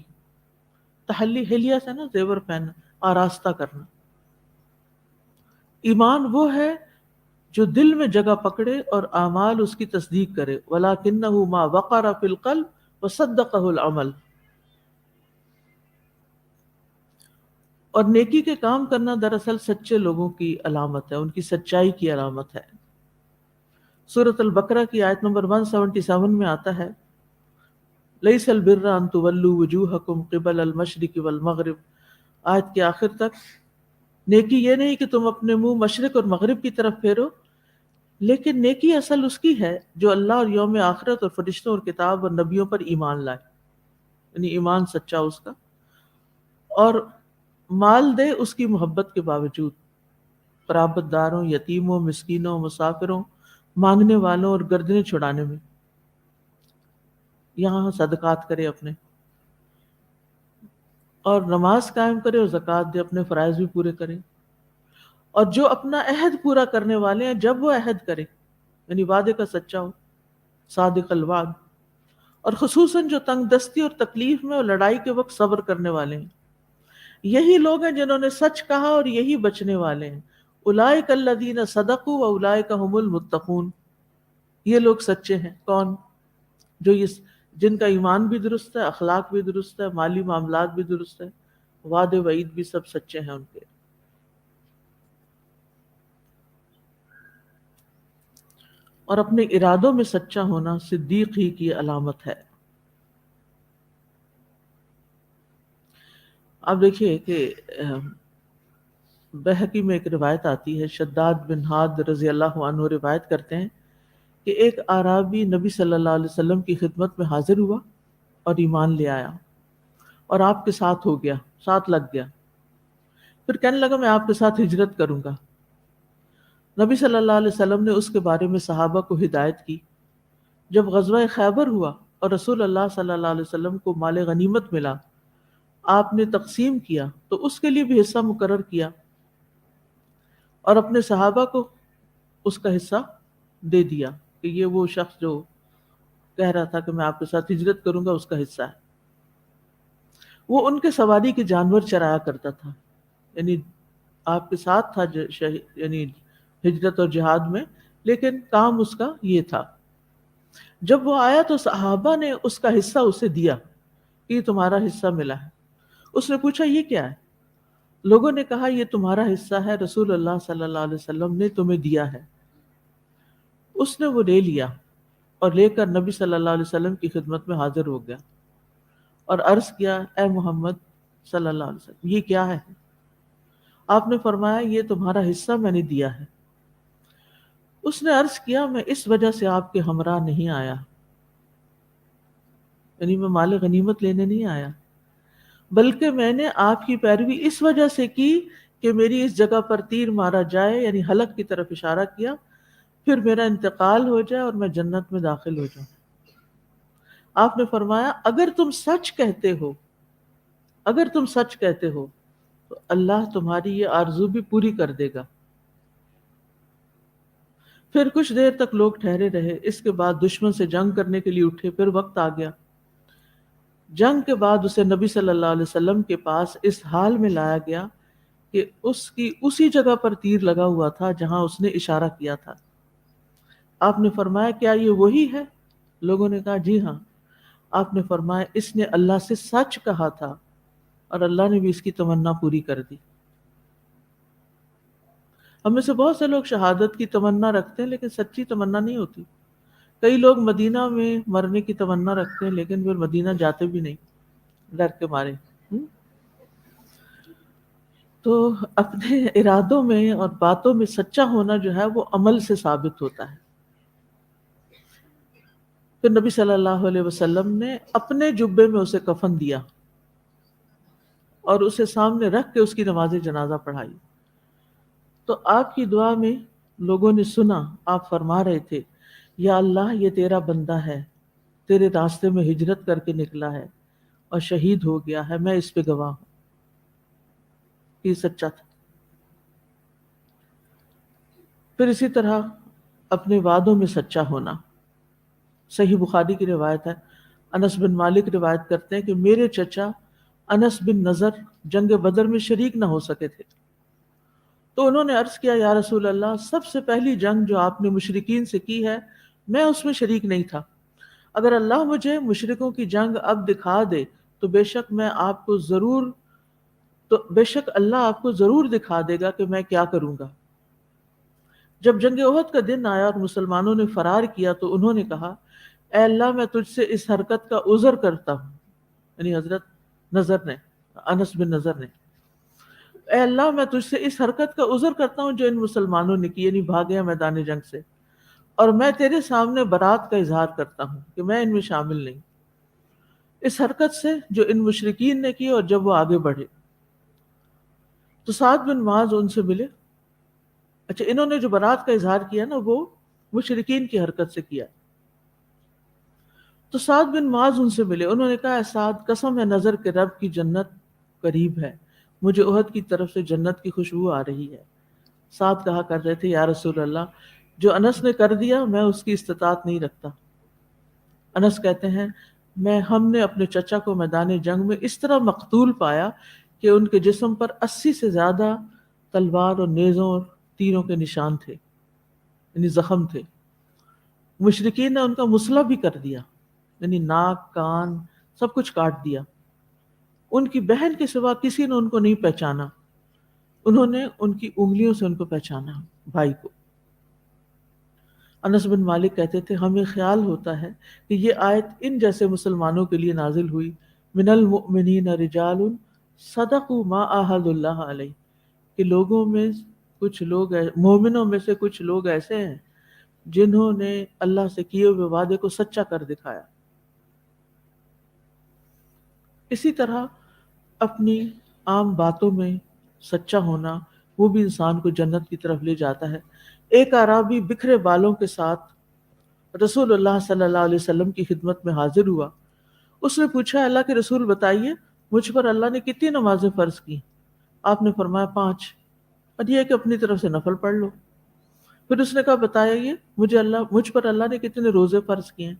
تحلی حلیہ سے نا زیور پہننا، آراستہ کرنا۔ ایمان وہ ہے جو دل میں جگہ پکڑے اور اعمال اس کی تصدیق کرے، وَلَكِنَّهُ مَا وَقَرَ فِي الْقَلْبِ وَصَدَّقَهُ الْعَمَلُ، اور نیکی کے کام کرنا دراصل سچے لوگوں کی علامت ہے، ان کی سچائی کی علامت ہے۔ سورۃ البقرہ کی آیت نمبر 177 میں آتا ہے لَيْسَ الْبِرَّ أَن تُوَلُّوا وُجُوهَكُمْ قِبَلَ الْمَشْرِقِ وَالْمَغْرِبِ، آیت کے آخر تک نیکی یہ نہیں کہ تم اپنے منہ مشرق اور مغرب کی طرف پھیرو، لیکن نیکی اصل اس کی ہے جو اللہ اور یوم آخرت اور فرشتوں اور کتاب اور نبیوں پر ایمان لائے، یعنی ایمان سچا اس کا، اور مال دے اس کی محبت کے باوجود، قرابت داروں، یتیموں، مسکینوں، مسافروں، مانگنے والوں اور گردنیں چھڑانے میں، یہاں صدقات کرے اپنے، اور نماز قائم کرے اور زکوٰۃ دے، اپنے فرائض بھی پورے کرے۔ اور جو اپنا عہد پورا کرنے والے ہیں، جب وہ عہد کرے یعنی وعدے کا سچا ہو، صادق الوعد، اور خصوصاً جو تنگ دستی اور تکلیف میں اور لڑائی کے وقت صبر کرنے والے ہیں، یہی لوگ ہیں جنہوں نے سچ کہا اور یہی بچنے والے ہیں۔ اولئک الذین صدقوا واولئک هم المتقون، یہ لوگ سچے ہیں۔ کون؟ جو جن کا ایمان بھی درست ہے، اخلاق بھی درست ہے، مالی معاملات بھی درست ہے، وعد وعید بھی سب سچے ہیں ان کے۔ اور اپنے ارادوں میں سچا ہونا صدیق ہی کی علامت ہے۔ آپ دیکھیے کہ بہقی میں ایک روایت آتی ہے، شداد بن ہاد رضی اللہ عنہ روایت کرتے ہیں کہ ایک اعرابی نبی صلی اللہ علیہ وسلم کی خدمت میں حاضر ہوا اور ایمان لے آیا اور آپ کے ساتھ ہو گیا، ساتھ لگ گیا. پھر کہنے لگا میں آپ کے ساتھ ہجرت کروں گا. نبی صلی اللہ علیہ وسلم نے اس کے بارے میں صحابہ کو ہدایت کی. جب غزوہ خیبر ہوا اور رسول اللہ صلی اللہ علیہ وسلم کو مال غنیمت ملا، آپ نے تقسیم کیا تو اس کے لیے بھی حصہ مقرر کیا اور اپنے صحابہ کو اس کا حصہ دے دیا کہ یہ وہ شخص جو کہہ رہا تھا کہ میں آپ کے ساتھ ہجرت کروں گا اس کا حصہ ہے. وہ ان کے سواری کے جانور چرایا کرتا تھا، یعنی آپ کے ساتھ تھا یعنی ہجرت اور جہاد میں، لیکن کام اس کا یہ تھا. جب وہ آیا تو صحابہ نے اس کا حصہ اسے دیا کہ یہ تمہارا حصہ ملا ہے. اس نے پوچھا یہ کیا ہے؟ لوگوں نے کہا یہ تمہارا حصہ ہے، رسول اللہ صلی اللہ علیہ وسلم نے تمہیں دیا ہے. اس نے وہ لے لیا اور لے کر نبی صلی اللہ علیہ وسلم کی خدمت میں حاضر ہو گیا اور عرض کیا اے محمد صلی اللہ علیہ وسلم یہ کیا ہے؟ آپ نے فرمایا یہ تمہارا حصہ میں نے دیا ہے. اس نے عرض کیا میں اس وجہ سے آپ کے ہمراہ نہیں آیا، یعنی میں مال غنیمت لینے نہیں آیا، بلکہ میں نے آپ کی پیروی اس وجہ سے کی کہ میری اس جگہ پر تیر مارا جائے، یعنی حلق کی طرف اشارہ کیا، پھر میرا انتقال ہو جائے اور میں جنت میں داخل ہو جاؤں. آپ نے فرمایا اگر تم سچ کہتے ہو تو اللہ تمہاری یہ آرزو بھی پوری کر دے گا. پھر کچھ دیر تک لوگ ٹھہرے رہے. اس کے بعد دشمن سے جنگ کرنے کے لیے اٹھے. پھر وقت آ گیا. جنگ کے بعد اسے نبی صلی اللہ علیہ وسلم کے پاس اس حال میں لایا گیا کہ اس کی اسی جگہ پر تیر لگا ہوا تھا جہاں اس نے اشارہ کیا تھا. آپ نے فرمایا کیا یہ وہی ہے؟ لوگوں نے کہا جی ہاں. آپ نے فرمایا اس نے اللہ سے سچ کہا تھا اور اللہ نے بھی اس کی تمنا پوری کر دی. ہم میں سے بہت سے لوگ شہادت کی تمنا رکھتے ہیں لیکن سچی تمنا نہیں ہوتی. کئی لوگ مدینہ میں مرنے کی تمنا رکھتے ہیں لیکن پھر مدینہ جاتے بھی نہیں، ڈر کے مارے. تو اپنے ارادوں میں اور باتوں میں سچا ہونا جو ہے وہ عمل سے ثابت ہوتا ہے. پھر نبی صلی اللہ علیہ وسلم نے اپنے جبے میں اسے کفن دیا اور اسے سامنے رکھ کے اس کی نماز جنازہ پڑھائی. تو آپ کی دعا میں لوگوں نے سنا، آپ فرما رہے تھے یا اللہ یہ تیرا بندہ ہے، تیرے راستے میں ہجرت کر کے نکلا ہے اور شہید ہو گیا ہے، میں اس پہ گواہ ہوں. یہ سچا تھا. پھر اسی طرح اپنے وعدوں میں سچا ہونا. صحیح بخاری کی روایت ہے، انس بن مالک روایت کرتے ہیں کہ میرے چچا انس بن نضر جنگ بدر میں شریک نہ ہو سکے تھے. تو انہوں نے عرض کیا یا رسول اللہ سب سے پہلی جنگ جو آپ نے مشرکین سے کی ہے میں اس میں شریک نہیں تھا. اگر اللہ مجھے مشرکوں کی جنگ اب دکھا دے تو بے شک اللہ آپ کو ضرور دکھا دے گا کہ میں کیا کروں گا. جب جنگ احد کا دن آیا اور مسلمانوں نے فرار کیا تو انہوں نے کہا اے اللہ میں تجھ سے اس حرکت کا عذر کرتا ہوں، یعنی حضرت نظر نے، انس بن نظر نے، اے اللہ میں تجھ سے اس حرکت کا عذر کرتا ہوں جو ان مسلمانوں نے کی، یعنی بھاگے میدان جنگ سے، اور میں تیرے سامنے برات کا اظہار کرتا ہوں کہ میں ان میں شامل نہیں، اس حرکت سے جو ان مشرکین نے کی اور جب وہ آگے بڑھے. تو سعد بن معاذ ان سے ملے. اچھا انہوں نے جو برات کا اظہار کیا نا وہ مشرکین کی حرکت سے کیا. تو سعد بن معاذ ان سے ملے. انہوں نے کہا اے سعد قسم ہے نظر کے رب کی جنت قریب ہے، مجھے احد کی طرف سے جنت کی خوشبو آ رہی ہے. سعد کہا کر رہے تھے یا رسول اللہ جو انس نے کر دیا میں اس کی استطاعت نہیں رکھتا. انس کہتے ہیں ہم نے اپنے چچا کو میدان جنگ میں اس طرح مقتول پایا کہ ان کے جسم پر 80 سے زیادہ تلوار اور نیزوں اور تیروں کے نشان تھے، یعنی زخم تھے. مشرکین نے ان کا مسلح بھی کر دیا، یعنی ناک کان سب کچھ کاٹ دیا. ان کی بہن کے سوا کسی نے ان کو نہیں پہچانا، انہوں نے ان کی انگلیوں سے ان کو پہچانا، بھائی کو. انس بن مالک کہتے تھے ہمیں خیال ہوتا ہے کہ یہ آیت ان جیسے مسلمانوں کے لیے نازل ہوئی، من المؤمنین رجال صدقوا ما عاہد اللہ علیہ، کہ لوگوں میں کچھ لوگ مومنوں میں سے کچھ لوگ ایسے ہیں جنہوں نے اللہ سے کیے ہوئے وعدے کو سچا کر دکھایا۔ اسی طرح اپنی عام باتوں میں سچا ہونا وہ بھی انسان کو جنت کی طرف لے جاتا ہے۔ ایک اعرابی بکھرے بالوں کے ساتھ رسول اللہ صلی اللہ علیہ وسلم کی خدمت میں حاضر ہوا۔ اس نے پوچھا، اللہ کے رسول بتائیے مجھ پر اللہ نے کتنی نمازیں فرض کی؟ آپ نے فرمایا 5، اور یہ کہ اپنی طرف سے نفل پڑھ لو۔ پھر اس نے کہا بتائیے مجھ پر اللہ نے کتنے روزے فرض کیے ہیں؟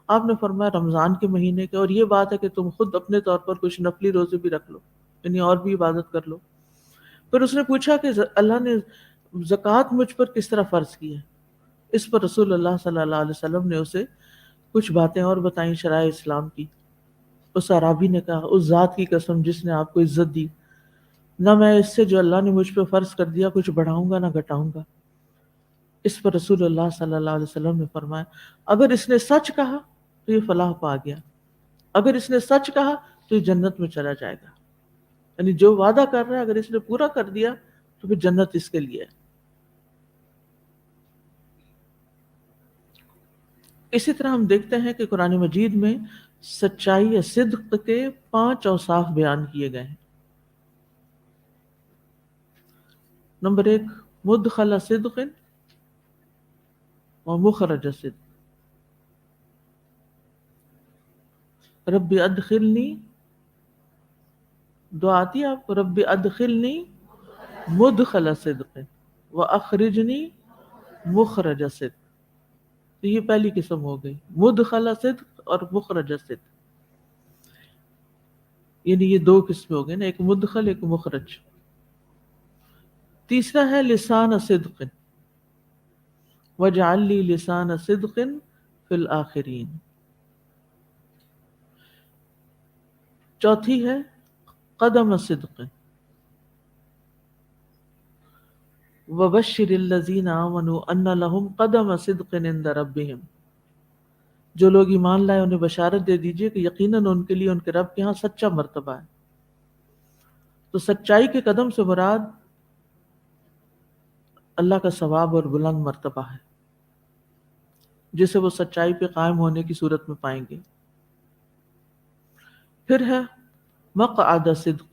آپ نے فرمایا رمضان کے مہینے کے، اور یہ بات ہے کہ تم خود اپنے طور پر کچھ نفلی روزے بھی رکھ لو، یعنی اور بھی عبادت کر لو۔ پھر اس نے پوچھا کہ اللہ نے زکوٰۃ مجھ پر کس طرح فرض کی ہے؟ اس پر رسول اللہ صلی اللہ علیہ وسلم نے اسے کچھ باتیں اور بتائیں شرائع اسلام کی۔ اس عرابی نے کہا اس ذات کی قسم جس نے آپ کو عزت دی، نہ میں اس سے جو اللہ نے مجھ پہ فرض کر دیا کچھ بڑھاؤں گا نہ گھٹاؤں گا۔ اس پر رسول اللہ صلی اللہ علیہ وسلم نے فرمایا اگر اس نے سچ کہا تو یہ فلاح پا گیا، اگر اس نے سچ کہا تو یہ جنت میں چلا جائے گا، یعنی جو وعدہ کر رہا ہے اگر اس نے پورا کر دیا تو پھر جنت اس کے لیے ہے۔ اسی طرح ہم دیکھتے ہیں کہ قرآن مجید میں سچائی یا صدق کے 5 اوصاف بیان کیے گئے ہیں۔ نمبر 1، مدخل صدق و مخرج صدق۔ رب ادخلنی، دعا آتی ہے آپ کو، رب ادخلنی مدخل صدق و اخرجنی مخرج صدق۔ تو یہ پہلی قسم ہو گئی، مدخل صدق اور مخرج صدق، یعنی یہ 2 قسمیں ہو گئی نا، ایک مدخل ایک مخرج۔ تیسرا ہے لسان صدق، وَاجْعَلْ لِي لِسَانَ صِدْقٍ فِي الْآخِرِينَ۔ چوتھی ہے قدم صدق، وَبَشِّرِ الَّذِينَ آمَنُوا أَنَّ لَهُمْ قَدَمَ صِدْقٍ عِندَ رَبِّهِمْ۔ جو لوگ ایمان لائے انہیں بشارت دے دیجئے کہ یقیناً ان کے لیے ان کے رب کے ہاں سچا مرتبہ ہے۔ تو سچائی کے قدم سے مراد اللہ کا ثواب اور بلند مرتبہ ہے جسے وہ سچائی پہ قائم ہونے کی صورت میں پائیں گے۔ پھر ہے مقعد صدق،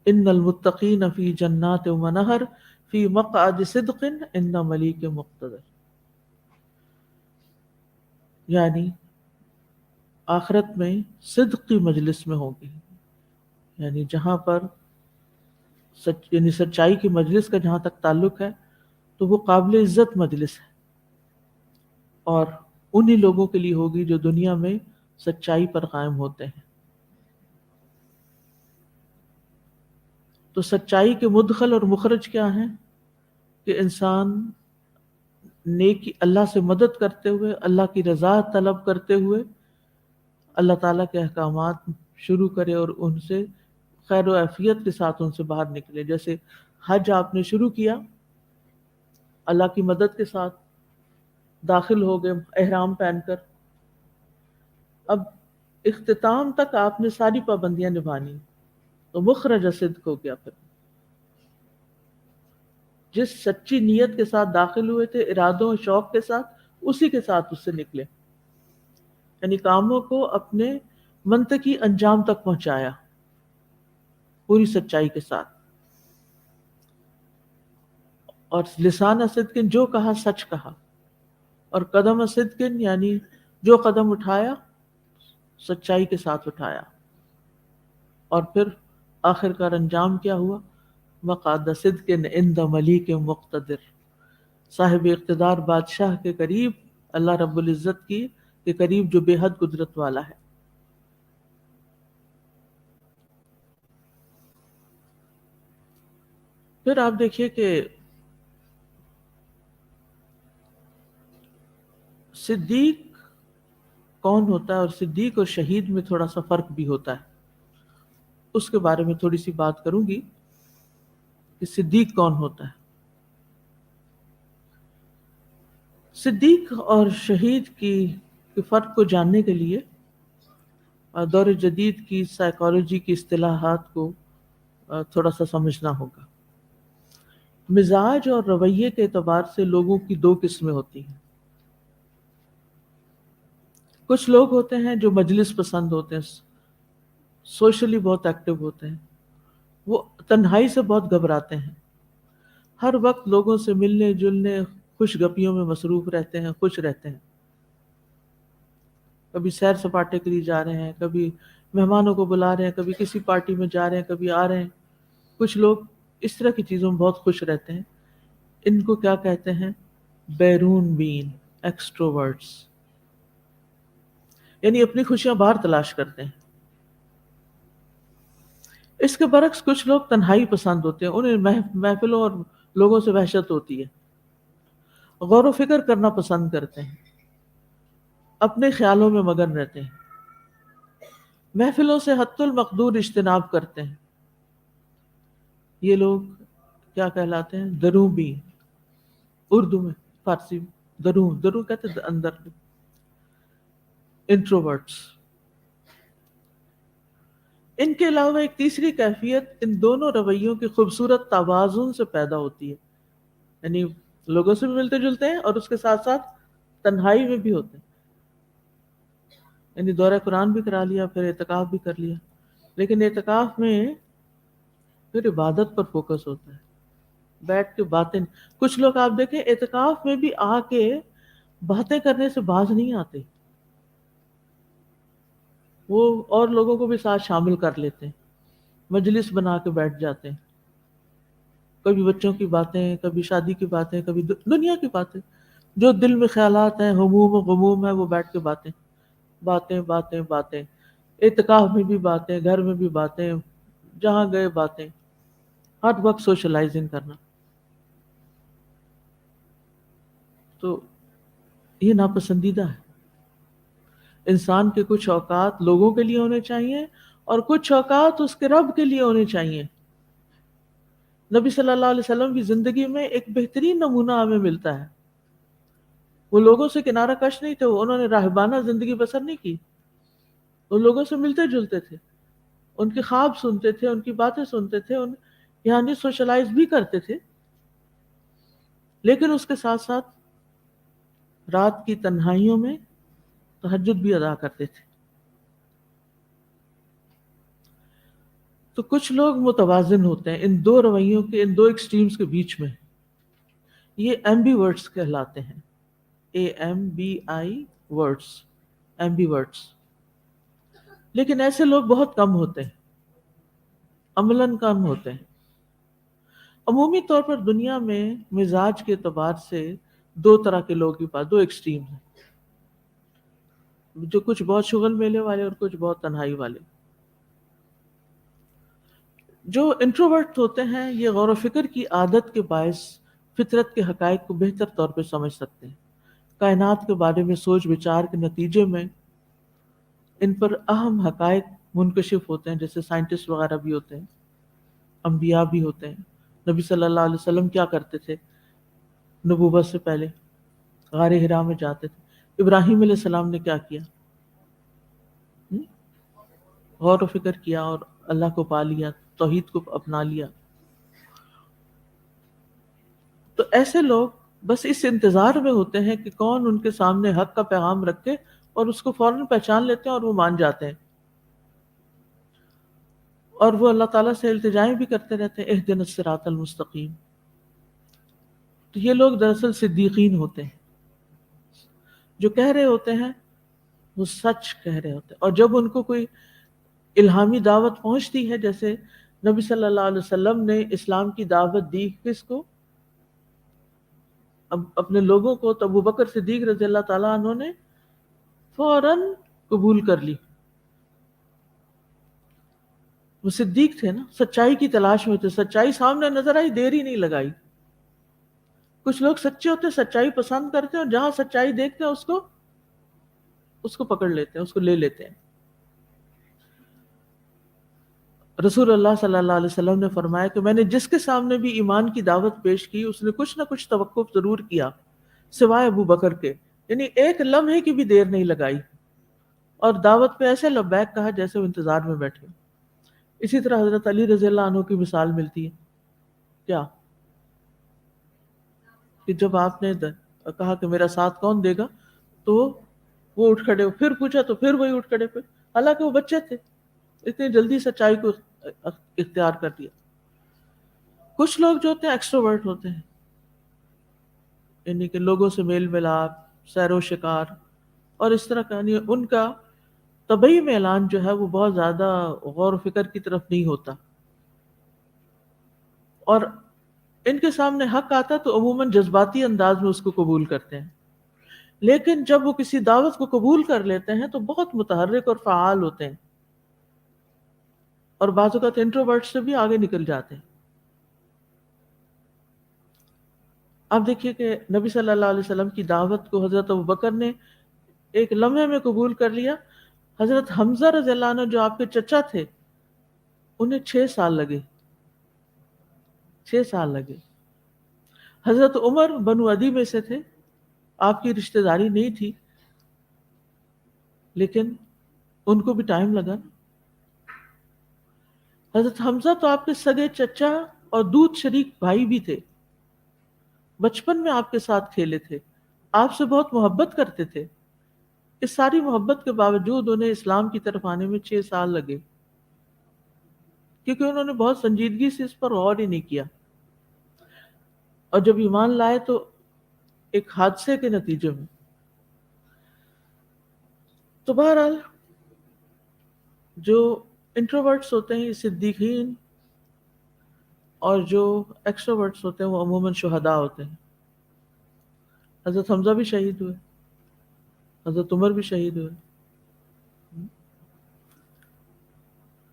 ان المتقین فی جنات و نہر فی مقعد صدق عند ملیک مقتدر، یعنی آخرت میں صدق کی مجلس میں ہوگی، یعنی جہاں پر یعنی سچائی کی مجلس کا جہاں تک تعلق ہے تو وہ قابل عزت مجلس ہے، اور انہی لوگوں کے لیے ہوگی جو دنیا میں سچائی پر قائم ہوتے ہیں۔ تو سچائی کے مدخل اور مخرج کیا ہیں کہ انسان نیکی اللہ سے مدد کرتے ہوئے، اللہ کی رضا طلب کرتے ہوئے اللہ تعالیٰ کے احکامات شروع کرے اور ان سے خیر و عافیت کے ساتھ ان سے باہر نکلے۔ جیسے حج آپ نے شروع کیا اللہ کی مدد کے ساتھ، داخل ہو گئے احرام پہن کر، اب اختتام تک آپ نے ساری پابندیاں نبھانی، تو مخرج صدق ہو گیا۔ پھر جس سچی نیت کے ساتھ داخل ہوئے تھے، ارادوں شوق کے ساتھ، اسی کے ساتھ اس سے نکلے، یعنی کاموں کو اپنے منطقی انجام تک پہنچایا پوری سچائی کے ساتھ۔ اور لسان صدق جو کہا سچ کہا، اور قدم صدق یعنی جو قدم اٹھایا سچائی کے ساتھ اٹھایا، اور پھر آخر کار انجام کیا ہوا؟ مقعد صدق عند ملیک مقتدر، صاحب اقتدار بادشاہ کے قریب، اللہ رب العزت کی کے قریب جو بے حد قدرت والا ہے۔ پھر آپ دیکھیے کہ صدیق کون ہوتا ہے، اور صدیق اور شہید میں تھوڑا سا فرق بھی ہوتا ہے، اس کے بارے میں تھوڑی سی بات کروں گی کہ صدیق کون ہوتا ہے۔ صدیق اور شہید کی فرق کو جاننے کے لیے دور جدید کی سائیکالوجی کی اصطلاحات کو تھوڑا سا سمجھنا ہوگا۔ مزاج اور رویے کے اعتبار سے لوگوں کی دو قسمیں ہوتی ہیں۔ کچھ لوگ ہوتے ہیں جو مجلس پسند ہوتے ہیں، سوشلی بہت ایکٹیو ہوتے ہیں، وہ تنہائی سے بہت گھبراتے ہیں، ہر وقت لوگوں سے ملنے جلنے خوش گپیوں میں مصروف رہتے ہیں، خوش رہتے ہیں، کبھی سیر سپاٹے کے لیے جا رہے ہیں، کبھی مہمانوں کو بلا رہے ہیں، کبھی کسی پارٹی میں جا رہے ہیں، کبھی آ رہے ہیں۔ کچھ لوگ اس طرح کی چیزوں میں بہت خوش رہتے ہیں، ان کو کیا کہتے ہیں؟ بیرون بین، ایکسٹروورٹس، یعنی اپنی خوشیاں باہر تلاش کرتے ہیں۔ اس کے برعکس کچھ لوگ تنہائی پسند ہوتے ہیں، انہیں محفلوں اور لوگوں سے وحشت ہوتی ہے، غور و فکر کرنا پسند کرتے ہیں، اپنے خیالوں میں مگن رہتے ہیں، محفلوں سے حتی المقدور اجتناب کرتے ہیں۔ یہ لوگ کیا کہلاتے ہیں؟ دروں بین، اردو میں، فارسی میں دروں کہتے ہیں اندر، انٹروورٹس۔ ان کے علاوہ ایک تیسری کیفیت ان دونوں رویوں کے خوبصورت توازن سے پیدا ہوتی ہے، یعنی لوگوں سے بھی ملتے جلتے ہیں اور اس کے ساتھ ساتھ تنہائی میں بھی ہوتے ہیں، یعنی دورہ قرآن بھی کرا لیا، پھر اعتکاف بھی کر لیا، لیکن اعتکاف میں پھر عبادت پر فوکس ہوتا ہے، بیٹھ کے باتیں۔ کچھ لوگ آپ دیکھیں اعتکاف میں بھی آ کے باتیں کرنے سے باز نہیں آتے، وہ اور لوگوں کو بھی ساتھ شامل کر لیتے ہیں، مجلس بنا کے بیٹھ جاتے ہیں، کبھی بچوں کی باتیں، کبھی شادی کی باتیں، کبھی دنیا کی باتیں، جو دل میں خیالات ہیں، ہموم و غموم ہے، وہ بیٹھ کے باتیں باتیں باتیں باتیں، اعتکاف میں بھی باتیں، گھر میں بھی باتیں، جہاں گئے باتیں، ہر وقت سوشلائزنگ کرنا۔ تو یہ ناپسندیدہ ہے۔ انسان کے کچھ اوقات لوگوں کے لیے ہونے چاہیے اور کچھ اوقات اس کے رب کے لیے ہونے چاہیے۔ نبی صلی اللہ علیہ وسلم کی زندگی میں ایک بہترین نمونہ ہمیں ملتا ہے۔ وہ لوگوں سے کنارہ کش نہیں تھے، انہوں نے راہبانہ زندگی بسر نہیں کی، وہ لوگوں سے ملتے جلتے تھے، ان کے خواب سنتے تھے، ان کی باتیں سنتے تھے، یعنی سوشلائز بھی کرتے تھے، لیکن اس کے ساتھ ساتھ رات کی تنہائیوں میں تہجد بھی ادا کرتے تھے۔ تو کچھ لوگ متوازن ہوتے ہیں ان دو رویوں کے، ان دو ایکسٹریمز کے بیچ میں، یہ ایمبی ورڈس کہلاتے ہیں، AMBI ورڈس، ایمبی ورڈس۔ لیکن ایسے لوگ بہت کم ہوتے ہیں، عملاً کم ہوتے ہیں۔ عمومی طور پر دنیا میں مزاج کے اعتبار سے دو طرح کے لوگ ہی دو ایکسٹریم ہیں، جو کچھ بہت شغل میلے والے اور کچھ بہت تنہائی والے۔ جو انٹروورٹ ہوتے ہیں یہ غور و فکر کی عادت کے باعث فطرت کے حقائق کو بہتر طور پہ سمجھ سکتے ہیں، کائنات کے بارے میں سوچ بچار کے نتیجے میں ان پر اہم حقائق منکشف ہوتے ہیں، جیسے سائنٹسٹ وغیرہ بھی ہوتے ہیں، انبیاء بھی ہوتے ہیں۔ نبی صلی اللہ علیہ وسلم کیا کرتے تھے؟ نبوت سے پہلے غار حرا میں جاتے تھے۔ ابراہیم علیہ السلام نے کیا کیا؟ غور و فکر کیا اور اللہ کو پا لیا، توحید کو اپنا لیا۔ تو ایسے لوگ بس اس انتظار میں ہوتے ہیں کہ کون ان کے سامنے حق کا پیغام رکھے، اور اس کو فوراً پہچان لیتے ہیں اور وہ مان جاتے ہیں، اور وہ اللہ تعالیٰ سے التجائیں بھی کرتے رہتے ہیں، اہدنا الصراط المستقیم۔ تو یہ لوگ دراصل صدیقین ہوتے ہیں، جو کہہ رہے ہوتے ہیں وہ سچ کہہ رہے ہوتے ہیں، اور جب ان کو کوئی الہامی دعوت پہنچتی ہے، جیسے نبی صلی اللہ علیہ وسلم نے اسلام کی دعوت دی کس کو؟ اب اپنے لوگوں کو، تو ابو بکر صدیق رضی اللہ تعالیٰ عنہ نے فوراً قبول کر لی۔ وہ صدیق تھے نا، سچائی کی تلاش میں تھے، سچائی سامنے نظر آئی، دیر ہی نہیں لگائی۔ کچھ لوگ سچے ہوتے، سچائی پسند کرتے ہیں، اور جہاں سچائی دیکھتے ہیں اس کو پکڑ لیتے ہیں، اس کو لے لیتے ہیں۔ رسول اللہ صلی اللہ علیہ وسلم نے فرمایا کہ میں نے جس کے سامنے بھی ایمان کی دعوت پیش کی، اس نے کچھ نہ کچھ توقف ضرور کیا، سوائے ابو بکر کے، یعنی ایک لمحے کی بھی دیر نہیں لگائی، اور دعوت پہ ایسے لبیک کہا جیسے وہ انتظار میں بیٹھے. اسی طرح حضرت علی رضی اللہ عنہ کی مثال ملتی ہے. کیا کہ جب آپ نے کہا کہ میرا ساتھ کون دے گا تو وہ اٹھ کھڑے، پھر پوچھا تو پھر وہی اٹھ کھڑے پھر، حالانکہ وہ بچے تھے، اتنی جلدی سچائی کو اختیار کر لیا. کچھ لوگ جو ہوتے ہیں ایکسٹروورٹ ہوتے ہیں، یعنی کہ لوگوں سے میل ملاپ، سیر و شکار اور اس طرح کا، یعنی ان کا طبعی میں اعلان جو ہے وہ بہت زیادہ غور و فکر کی طرف نہیں ہوتا، اور ان کے سامنے حق آتا تو عموماً جذباتی انداز میں اس کو قبول کرتے ہیں. لیکن جب وہ کسی دعوت کو قبول کر لیتے ہیں تو بہت متحرک اور فعال ہوتے ہیں، اور بعض اوقات انٹروورٹ سے بھی آگے نکل جاتے ہیں. آپ دیکھیے کہ نبی صلی اللہ علیہ وسلم کی دعوت کو حضرت ابوبکر نے ایک لمحے میں قبول کر لیا. حضرت حمزہ رضی اللہ عنہ جو آپ کے چچا تھے، انہیں 6 سال لگے. 6 سال لگے. حضرت عمر بنو عدی میں سے تھے، آپ کی رشتہ داری نہیں تھی، لیکن ان کو بھی ٹائم لگا. حضرت حمزہ تو آپ کے سگے چچا اور دودھ شریک بھائی بھی تھے، بچپن میں آپ کے ساتھ کھیلے تھے، آپ سے بہت محبت کرتے تھے. اس ساری محبت کے باوجود انہیں اسلام کی طرف آنے میں 6 سال لگے، کیونکہ انہوں نے بہت سنجیدگی سے اس پر غور ہی نہیں کیا. اور جب ایمان لائے تو ایک حادثے کے نتیجے میں. تو بہرحال جو انٹروورٹس ہوتے ہیں یہ صدیقین، اور جو ایکسٹروورٹس ہوتے ہیں وہ عموماً شہداء ہوتے ہیں. حضرت حمزہ بھی شہید ہوئے، حضرت عمر بھی شہید ہوئے.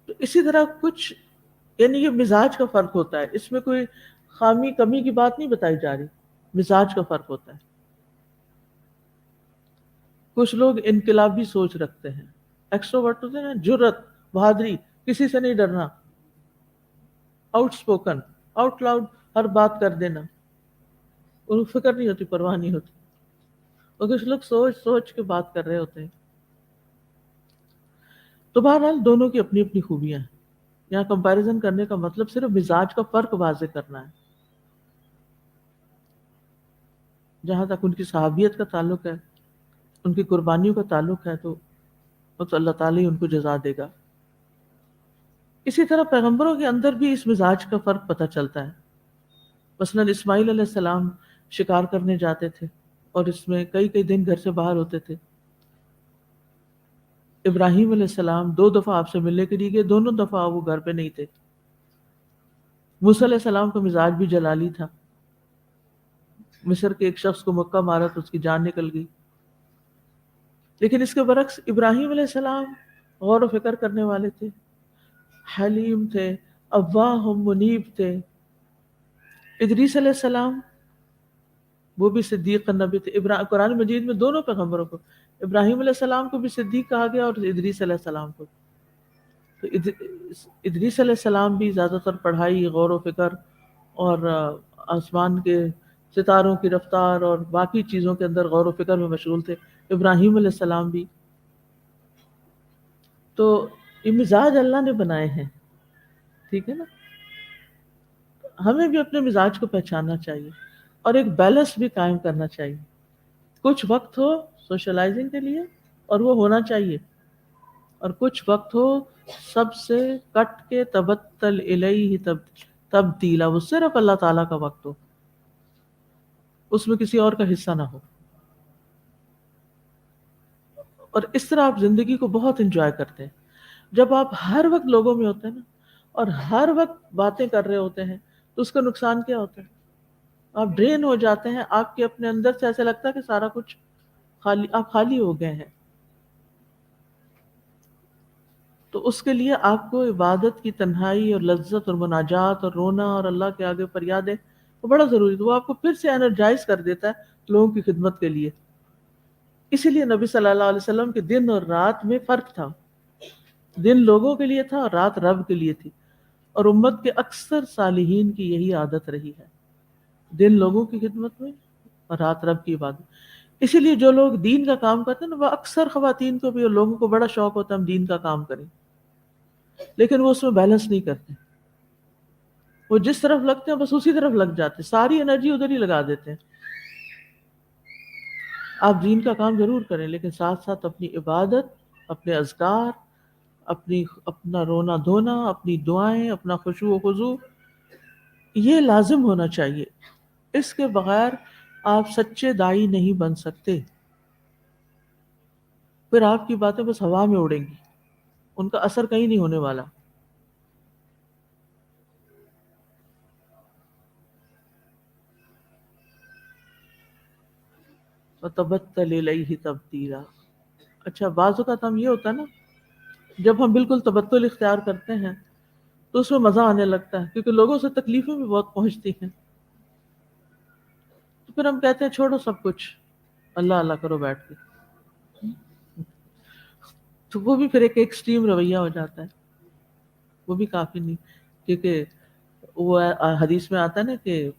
تو اسی طرح کچھ، یعنی یہ مزاج کا فرق ہوتا ہے، اس میں کوئی خامی کمی کی بات نہیں بتائی جا رہی، مزاج کا فرق ہوتا ہے. کچھ لوگ انقلابی سوچ رکھتے ہیں، ایکسٹروورٹ ہوتے ہیں، جرت، بہادری، کسی سے نہیں ڈرنا، آؤٹ اسپوکن، آؤٹ لاؤڈ ہر بات کر دینا، ان کو فکر نہیں ہوتی، پرواہ نہیں ہوتی. اور کچھ لوگ سوچ سوچ کے بات کر رہے ہوتے ہیں. تو بہرحال دونوں کی اپنی اپنی خوبیاں ہیں. یہاں کمپیریزن کرنے کا مطلب صرف مزاج کا فرق واضح کرنا ہے. جہاں تک ان کی صحابیت کا تعلق ہے، ان کی قربانیوں کا تعلق ہے، تو اللہ تعالیٰ ہی ان کو جزا دے گا. اسی طرح پیغمبروں کے اندر بھی اس مزاج کا فرق پتہ چلتا ہے. مثلا اسماعیل علیہ السلام شکار کرنے جاتے تھے اور اس میں کئی کئی دن گھر سے باہر ہوتے تھے. ابراہیم علیہ السلام 2 دفعہ آپ سے ملنے کے لیے گئے، دونوں دفعہ وہ گھر پہ نہیں تھے. موسیٰ علیہ السلام کا مزاج بھی جلالی تھا، مصر کے ایک شخص کو مکہ مارا تو اس کی جان نکل گئی. لیکن اس کے برعکس ابراہیم علیہ السلام غور و فکر کرنے والے تھے، حلیم تھے، اواہ منیب تھے. ادریس علیہ السلام وہ بھی صدیق نبی تھے. قرآن مجید میں دونوں پیغمبروں کو، ابراہیم علیہ السلام کو بھی صدیق کہا گیا اور ادریس علیہ السلام کو. تو ادریس علیہ السلام بھی زیادہ تر پڑھائی، غور و فکر اور آسمان کے ستاروں کی رفتار اور باقی چیزوں کے اندر غور و فکر میں مشغول تھے. ابراہیم علیہ السلام بھی. تو یہ مزاج اللہ نے بنائے ہیں، ٹھیک ہے نا. ہمیں بھی اپنے مزاج کو پہچاننا چاہیے اور ایک بیلنس بھی قائم کرنا چاہیے. کچھ وقت ہو سوشلائزنگ کے لیے اور وہ ہونا چاہیے، اور کچھ وقت ہو سب سے کٹ کے تبتل الیہ تبدیلا، وہ صرف اللہ تعالیٰ کا وقت ہو، اس میں کسی اور کا حصہ نہ ہو. اور اس طرح آپ زندگی کو بہت انجوائے کرتے ہیں. جب آپ ہر وقت لوگوں میں ہوتے ہیں نا اور ہر وقت باتیں کر رہے ہوتے ہیں تو اس کا نقصان کیا ہوتا ہے؟ آپ ڈرین ہو جاتے ہیں، آپ کے اپنے اندر سے ایسا لگتا ہے کہ سارا کچھ خالی، آپ خالی ہو گئے ہیں. تو اس کے لیے آپ کو عبادت کی تنہائی اور لذت اور مناجات اور رونا اور اللہ کے آگے فریادیں وہ بڑا ضروری ہے. وہ آپ کو پھر سے انرجائز کر دیتا ہے لوگوں کی خدمت کے لیے. اسی لیے نبی صلی اللہ علیہ وسلم کے دن اور رات میں فرق تھا. دن لوگوں کے لیے تھا اور رات رب کے لیے تھی. اور امت کے اکثر صالحین کی یہی عادت رہی ہے، دن لوگوں کی خدمت میں اور رات رب کی عبادت. اسی لیے جو لوگ دین کا کام کرتے ہیں نا، وہ اکثر خواتین کو بھی اور لوگوں کو بڑا شوق ہوتا ہے ہم دین کا کام کریں، لیکن وہ اس میں بیلنس نہیں کرتے، وہ جس طرف لگتے ہیں بس اسی طرف لگ جاتے ہیں، ساری انرجی ادھر ہی لگا دیتے ہیں۔ آپ دین کا کام ضرور کریں، لیکن ساتھ ساتھ اپنی عبادت، اپنے اذکار، اپنا رونا دھونا، اپنی دعائیں، اپنا خشوع و خضوع، یہ لازم ہونا چاہیے۔ اس کے بغیر آپ سچے داعی نہیں بن سکتے، پھر آپ کی باتیں بس ہوا میں اڑیں گی، ان کا اثر کہیں نہیں ہونے والا۔ وَتَبَتَّلْ إِلَيْهِ تَبْتِيلًا۔ اچھا، بعض اوقات ہم یہ ہوتا ہے نا، جب ہم بالکل تبتل اختیار کرتے ہیں تو اس میں مزہ آنے لگتا ہے، کیونکہ لوگوں سے تکلیفیں بھی بہت پہنچتی ہیں، تو پھر ہم کہتے ہیں چھوڑو سب کچھ، اللہ اللہ کرو بیٹھ کے، تو وہ بھی پھر ایک ایکسٹریم رویہ ہو جاتا ہے، وہ بھی کافی نہیں، کیونکہ وہ حدیث میں آتا ہے نا کہ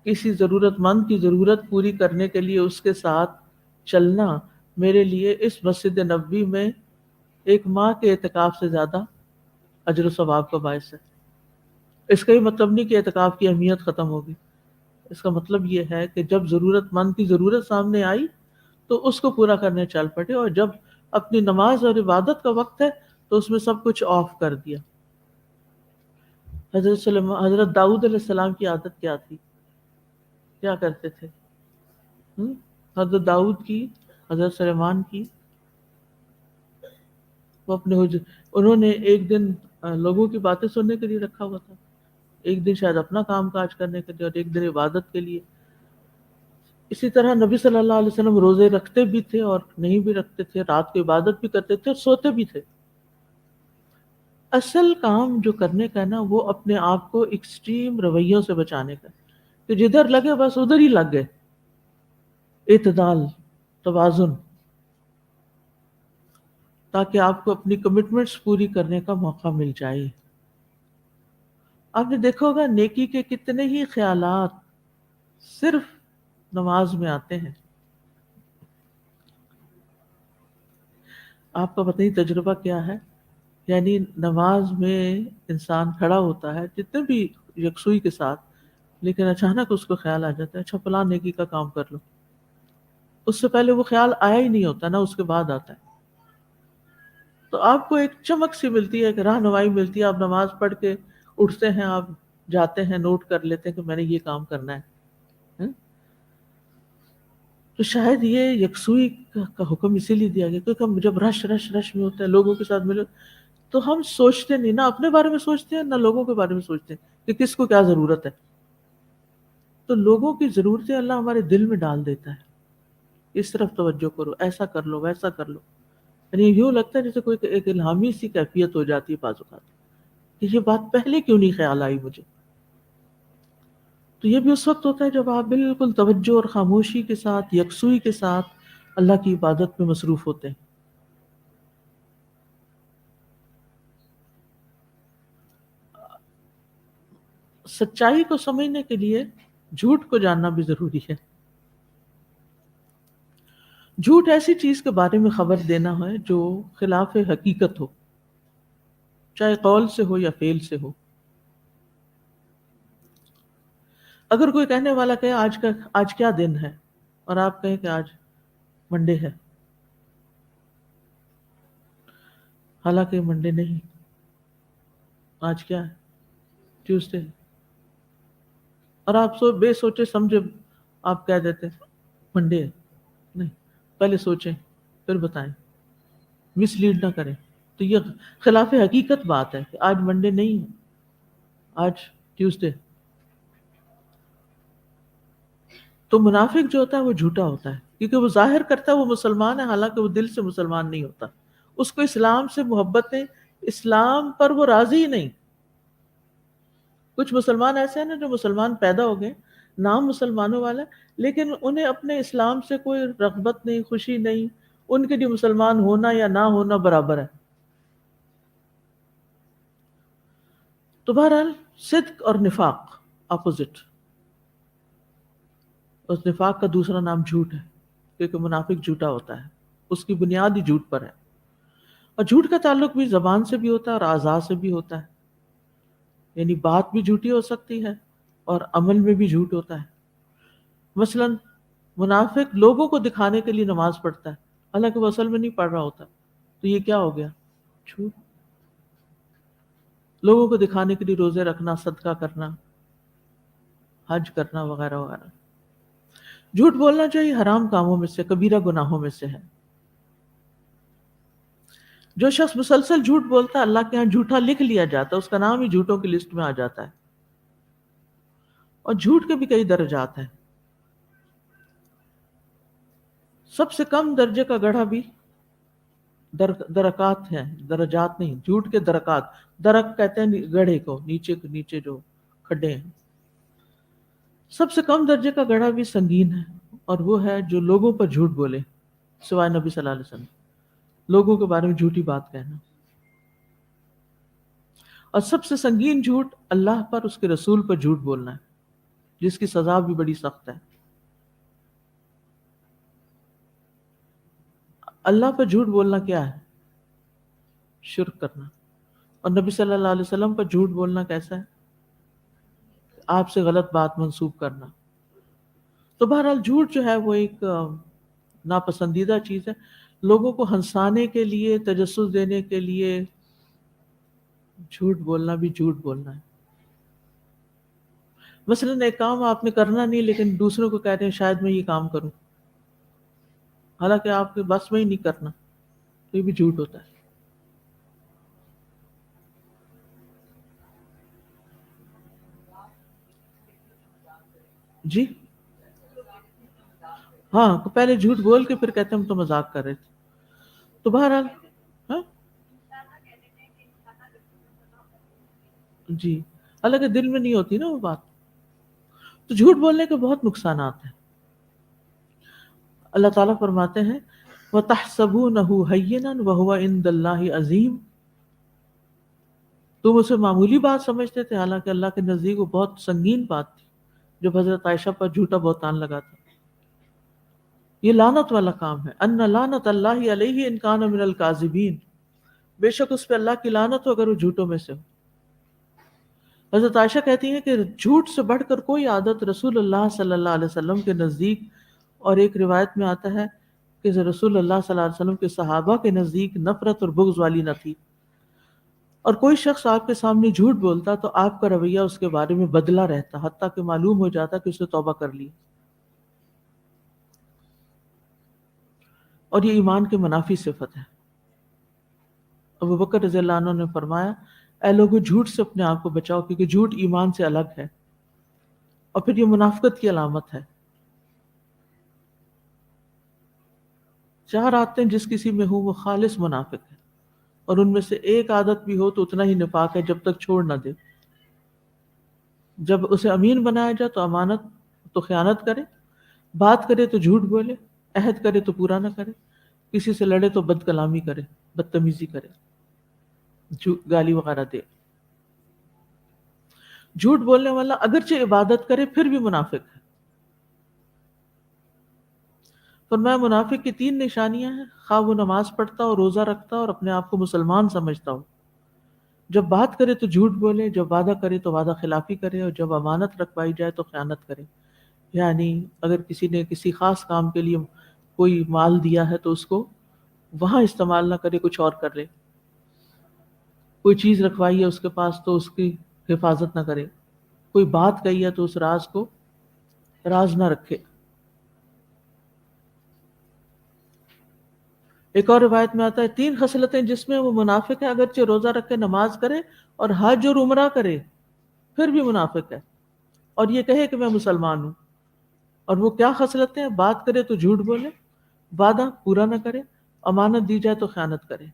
کسی ضرورت مند کی ضرورت پوری کرنے کے لیے اس کے ساتھ چلنا میرے لیے اس مسجد نبوی میں ایک ماہ کے اعتکاف سے زیادہ اجر و ثواب کا باعث ہے۔ اس کا یہ مطلب نہیں کہ اعتکاف کی اہمیت ختم ہوگی، اس کا مطلب یہ ہے کہ جب ضرورت مند کی ضرورت سامنے آئی تو اس کو پورا کرنے چل پڑے، اور جب اپنی نماز اور عبادت کا وقت ہے تو اس میں سب کچھ آف کر دیا۔ حضرت داؤد علیہ السلام کی عادت کیا تھی، کیا کرتے تھے؟ حضرت داؤد کی، حضرت سلیمان کی، وہ انہوں نے ایک دن لوگوں کی باتیں سننے کے لیے رکھا ہوا تھا، ایک دن شاید اپنا کام کاج کرنے کے لیے، اور ایک دن عبادت کے لیے۔ اسی طرح نبی صلی اللہ علیہ وسلم روزے رکھتے بھی تھے اور نہیں بھی رکھتے تھے، رات کو عبادت بھی کرتے تھے اور سوتے بھی تھے۔ اصل کام جو کرنے کا ہے نا، وہ اپنے آپ کو ایکسٹریم رویوں سے بچانے کا، کہ جدھر لگے بس ادھر ہی لگ گئے، اعتدال، توازن، تاکہ آپ کو اپنی کمٹمنٹس پوری کرنے کا موقع مل جائے۔ آپ نے دیکھا ہوگا نیکی کے کتنے ہی خیالات صرف نماز میں آتے ہیں۔ آپ کا پتہ نہیں تجربہ کیا ہے، یعنی نماز میں انسان کھڑا ہوتا ہے جتنے بھی یکسوئی کے ساتھ، لیکن اچانک اس کو خیال آ جاتا ہے اچھا فلاں نیکی کا کام کر لو، اس سے پہلے وہ خیال آیا ہی نہیں ہوتا، نہ اس کے بعد آتا ہے۔ تو آپ کو ایک چمک سی ملتی ہے، ایک رہنمائی ملتی ہے، آپ نماز پڑھ کے اٹھتے ہیں، آپ جاتے ہیں، نوٹ کر لیتے ہیں کہ میں نے یہ کام کرنا ہے۔ تو شاید یہ یکسوئی کا حکم اسی لیے دیا گیا، کیونکہ ہم جب رش میں ہوتے ہیں، لوگوں کے ساتھ ملے، تو ہم سوچتے نہیں، نہ اپنے بارے میں سوچتے ہیں، نہ لوگوں کے بارے میں سوچتے ہیں کہ کس کو کیا ضرورت ہے۔ تو لوگوں کی ضرورتیں اللہ ہمارے دل میں ڈال دیتا ہے، اس طرف توجہ کرو، ایسا کر لو، ویسا کر لو، یعنی یوں لگتا ہے جیسے کوئی ایک الہامی سی کیفیت ہو جاتی ہے بعض اوقات کہ یہ بات پہلے کیوں نہیں خیال آئی مجھے۔ تو یہ بھی اس وقت ہوتا ہے جب آپ بالکل توجہ اور خاموشی کے ساتھ، یکسوئی کے ساتھ اللہ کی عبادت میں مصروف ہوتے ہیں۔ سچائی کو سمجھنے کے لیے جھوٹ کو جاننا بھی ضروری ہے۔ جھوٹ ایسی چیز کے بارے میں خبر دینا ہے جو خلاف حقیقت ہو، چاہے قول سے ہو یا فعل سے ہو۔ اگر کوئی کہنے والا کہے آج کیا دن ہے، اور آپ کہیں کہ آج منڈے ہے، حالانکہ منڈے نہیں، آج کیا ہے، ٹیوزڈے ہے، اور آپ بے سوچے سمجھے آپ کہہ دیتے منڈے ہے، نہیں، پہلے سوچیں پھر بتائیں، مس لیڈ نہ کریں۔ تو یہ خلاف حقیقت بات ہے کہ آج منڈے نہیں ہے، آج ٹیوزڈے۔ تو منافق جو ہوتا ہے وہ جھوٹا ہوتا ہے، کیونکہ وہ ظاہر کرتا ہے وہ مسلمان ہے، حالانکہ وہ دل سے مسلمان نہیں ہوتا، اس کو اسلام سے محبت ہے، اسلام پر وہ راضی ہی نہیں۔ کچھ مسلمان ایسے ہیں نا جو مسلمان پیدا ہو گئے، نام مسلمانوں والا، لیکن انہیں اپنے اسلام سے کوئی رغبت نہیں، خوشی نہیں، ان کے لیے مسلمان ہونا یا نہ ہونا برابر ہے۔ تو بہرحال صدق اور نفاق اپوزٹ، اس نفاق کا دوسرا نام جھوٹ ہے، کیونکہ منافق جھوٹا ہوتا ہے، اس کی بنیاد ہی جھوٹ پر ہے۔ اور جھوٹ کا تعلق بھی زبان سے بھی ہوتا ہے اور اعضاء سے بھی ہوتا ہے، یعنی بات بھی جھوٹی ہو سکتی ہے اور عمل میں بھی جھوٹ ہوتا ہے۔ مثلا منافق لوگوں کو دکھانے کے لیے نماز پڑھتا ہے، حالانکہ وہ اصل میں نہیں پڑھ رہا ہوتا، تو یہ کیا ہو گیا؟ جھوٹ۔ لوگوں کو دکھانے کے لیے روزے رکھنا، صدقہ کرنا، حج کرنا وغیرہ وغیرہ۔ جھوٹ بولنا چاہیے حرام کاموں میں سے، کبیرہ گناہوں میں سے ہے۔ جو شخص مسلسل جھوٹ بولتا ہے اللہ کے ہاں جھوٹا لکھ لیا جاتا ہے، اس کا نام ہی جھوٹوں کی لسٹ میں آ جاتا ہے۔ اور جھوٹ کے بھی کئی درجات ہیں۔ سب سے کم درجے کا گڑھا بھی درکات ہیں، درجات نہیں، جھوٹ کے درکات۔ درک کہتے ہیں گڑھے کو، نیچے جو کھڈے ہیں۔ سب سے کم درجے کا گڑھا بھی سنگین ہے، اور وہ ہے جو لوگوں پر جھوٹ بولے سوائے نبی صلی اللہ علیہ وسلم، لوگوں کے بارے میں جھوٹی بات کہنا۔ اور سب سے سنگین جھوٹ اللہ پر، اس کے رسول پر جھوٹ بولنا ہے، جس کی سزا بھی بڑی سخت ہے۔ اللہ پر جھوٹ بولنا کیا ہے؟ شرک کرنا۔ اور نبی صلی اللہ علیہ وسلم پر جھوٹ بولنا کیسا ہے؟ آپ سے غلط بات منسوب کرنا۔ تو بہرحال جھوٹ جو ہے وہ ایک ناپسندیدہ چیز ہے۔ لوگوں کو ہنسانے کے لیے، تجسس دینے کے لیے جھوٹ بولنا بھی جھوٹ بولنا ہے۔ مثلا ایک کام آپ نے کرنا نہیں، لیکن دوسروں کو کہتے ہیں شاید میں یہ کام کروں، حالانکہ آپ کے بس میں ہی نہیں کرنا، تو یہ بھی جھوٹ ہوتا ہے۔ جی ہاں، پہلے جھوٹ بول کے پھر کہتے ہیں ہم تو مذاق کر رہے تھے۔ تو بہرحال ہاں جی، حالانکہ دل میں نہیں ہوتی نا وہ بات۔ تو جھوٹ بولنے کے بہت نقصانات ہیں۔ اللہ تعالیٰ فرماتے ہیں وَتَحْسَبُونَهُ هَيِّنًا وَهُوَ عِندَ اللَّهِ عَظِيمٌ، تم اسے معمولی بات سمجھتے تھے، حالانکہ اللہ کے نزدیک وہ بہت سنگین بات تھی، جب حضرت عائشہ پر جھوٹا بہتان لگا تھا۔ یہ لعنت والا کام ہے۔ ان لعنت اللہ علیہ ان کان من الکاذبین، بے شک اس پہ اللہ کی لعنت ہو اگر وہ جھوٹوں میں سے ہو۔ حضرت عائشہ کہتی ہیں کہ جھوٹ سے بڑھ کر کوئی عادت رسول اللہ صلی اللہ علیہ وسلم کے نزدیک، اور ایک روایت میں آتا ہے کہ رسول اللہ صلی اللہ علیہ وسلم کے صحابہ کے نزدیک نفرت اور بغض والی نہ تھی۔ اور کوئی شخص آپ کے سامنے جھوٹ بولتا تو آپ کا رویہ اس کے بارے میں بدلا رہتا، حتیٰ کہ معلوم ہو جاتا کہ اس نے توبہ کر لی۔ اور یہ ایمان کے منافی صفت ہے۔ ابو بکر رضی اللہ عنہ نے فرمایا اے لوگو جھوٹ سے اپنے آپ کو بچاؤ، کیونکہ جھوٹ ایمان سے الگ ہے، اور پھر یہ منافقت کی علامت ہے۔ 4 عادتیں جس کسی میں ہوں وہ خالص منافق ہے، اور ان میں سے ایک عادت بھی ہو تو اتنا ہی نفاق ہے جب تک چھوڑ نہ دے۔ جب اسے امین بنایا جائے تو امانت تو خیانت کرے، بات کرے تو جھوٹ بولے، عہد کرے تو پورا نہ کرے، کسی سے لڑے تو بد کلامی کرے، بدتمیزی کرے، گالی وغیرہ دے۔ جھوٹ بولنے والا اگرچہ عبادت کرے پھر بھی منافق ہے۔ فرمایا منافق کی 3 نشانیاں ہیں، خواہ وہ نماز پڑھتا ہو، روزہ رکھتا ہو اور اپنے آپ کو مسلمان سمجھتا ہو، جب بات کرے تو جھوٹ بولے، جب وعدہ کرے تو وعدہ خلافی کرے، اور جب امانت رکھوائی جائے تو خیانت کرے۔ یعنی اگر کسی نے کسی خاص کام کے لیے کوئی مال دیا ہے تو اس کو وہاں استعمال نہ کرے، کچھ اور کر لے۔ کوئی چیز رکھوائی ہے اس کے پاس تو اس کی حفاظت نہ کرے، کوئی بات کہی ہے تو اس راز کو راز نہ رکھے۔ ایک اور روایت میں آتا ہے 3 خصلتیں جس میں وہ منافق ہے، اگرچہ روزہ رکھے، نماز کرے اور حج اور عمرہ کرے پھر بھی منافق ہے، اور یہ کہے کہ میں مسلمان ہوں۔ اور وہ کیا خصلتیں ہیں؟ بات کرے تو جھوٹ بولے، وعدہ پورا نہ کرے، امانت دی جائے تو خیانت کرے۔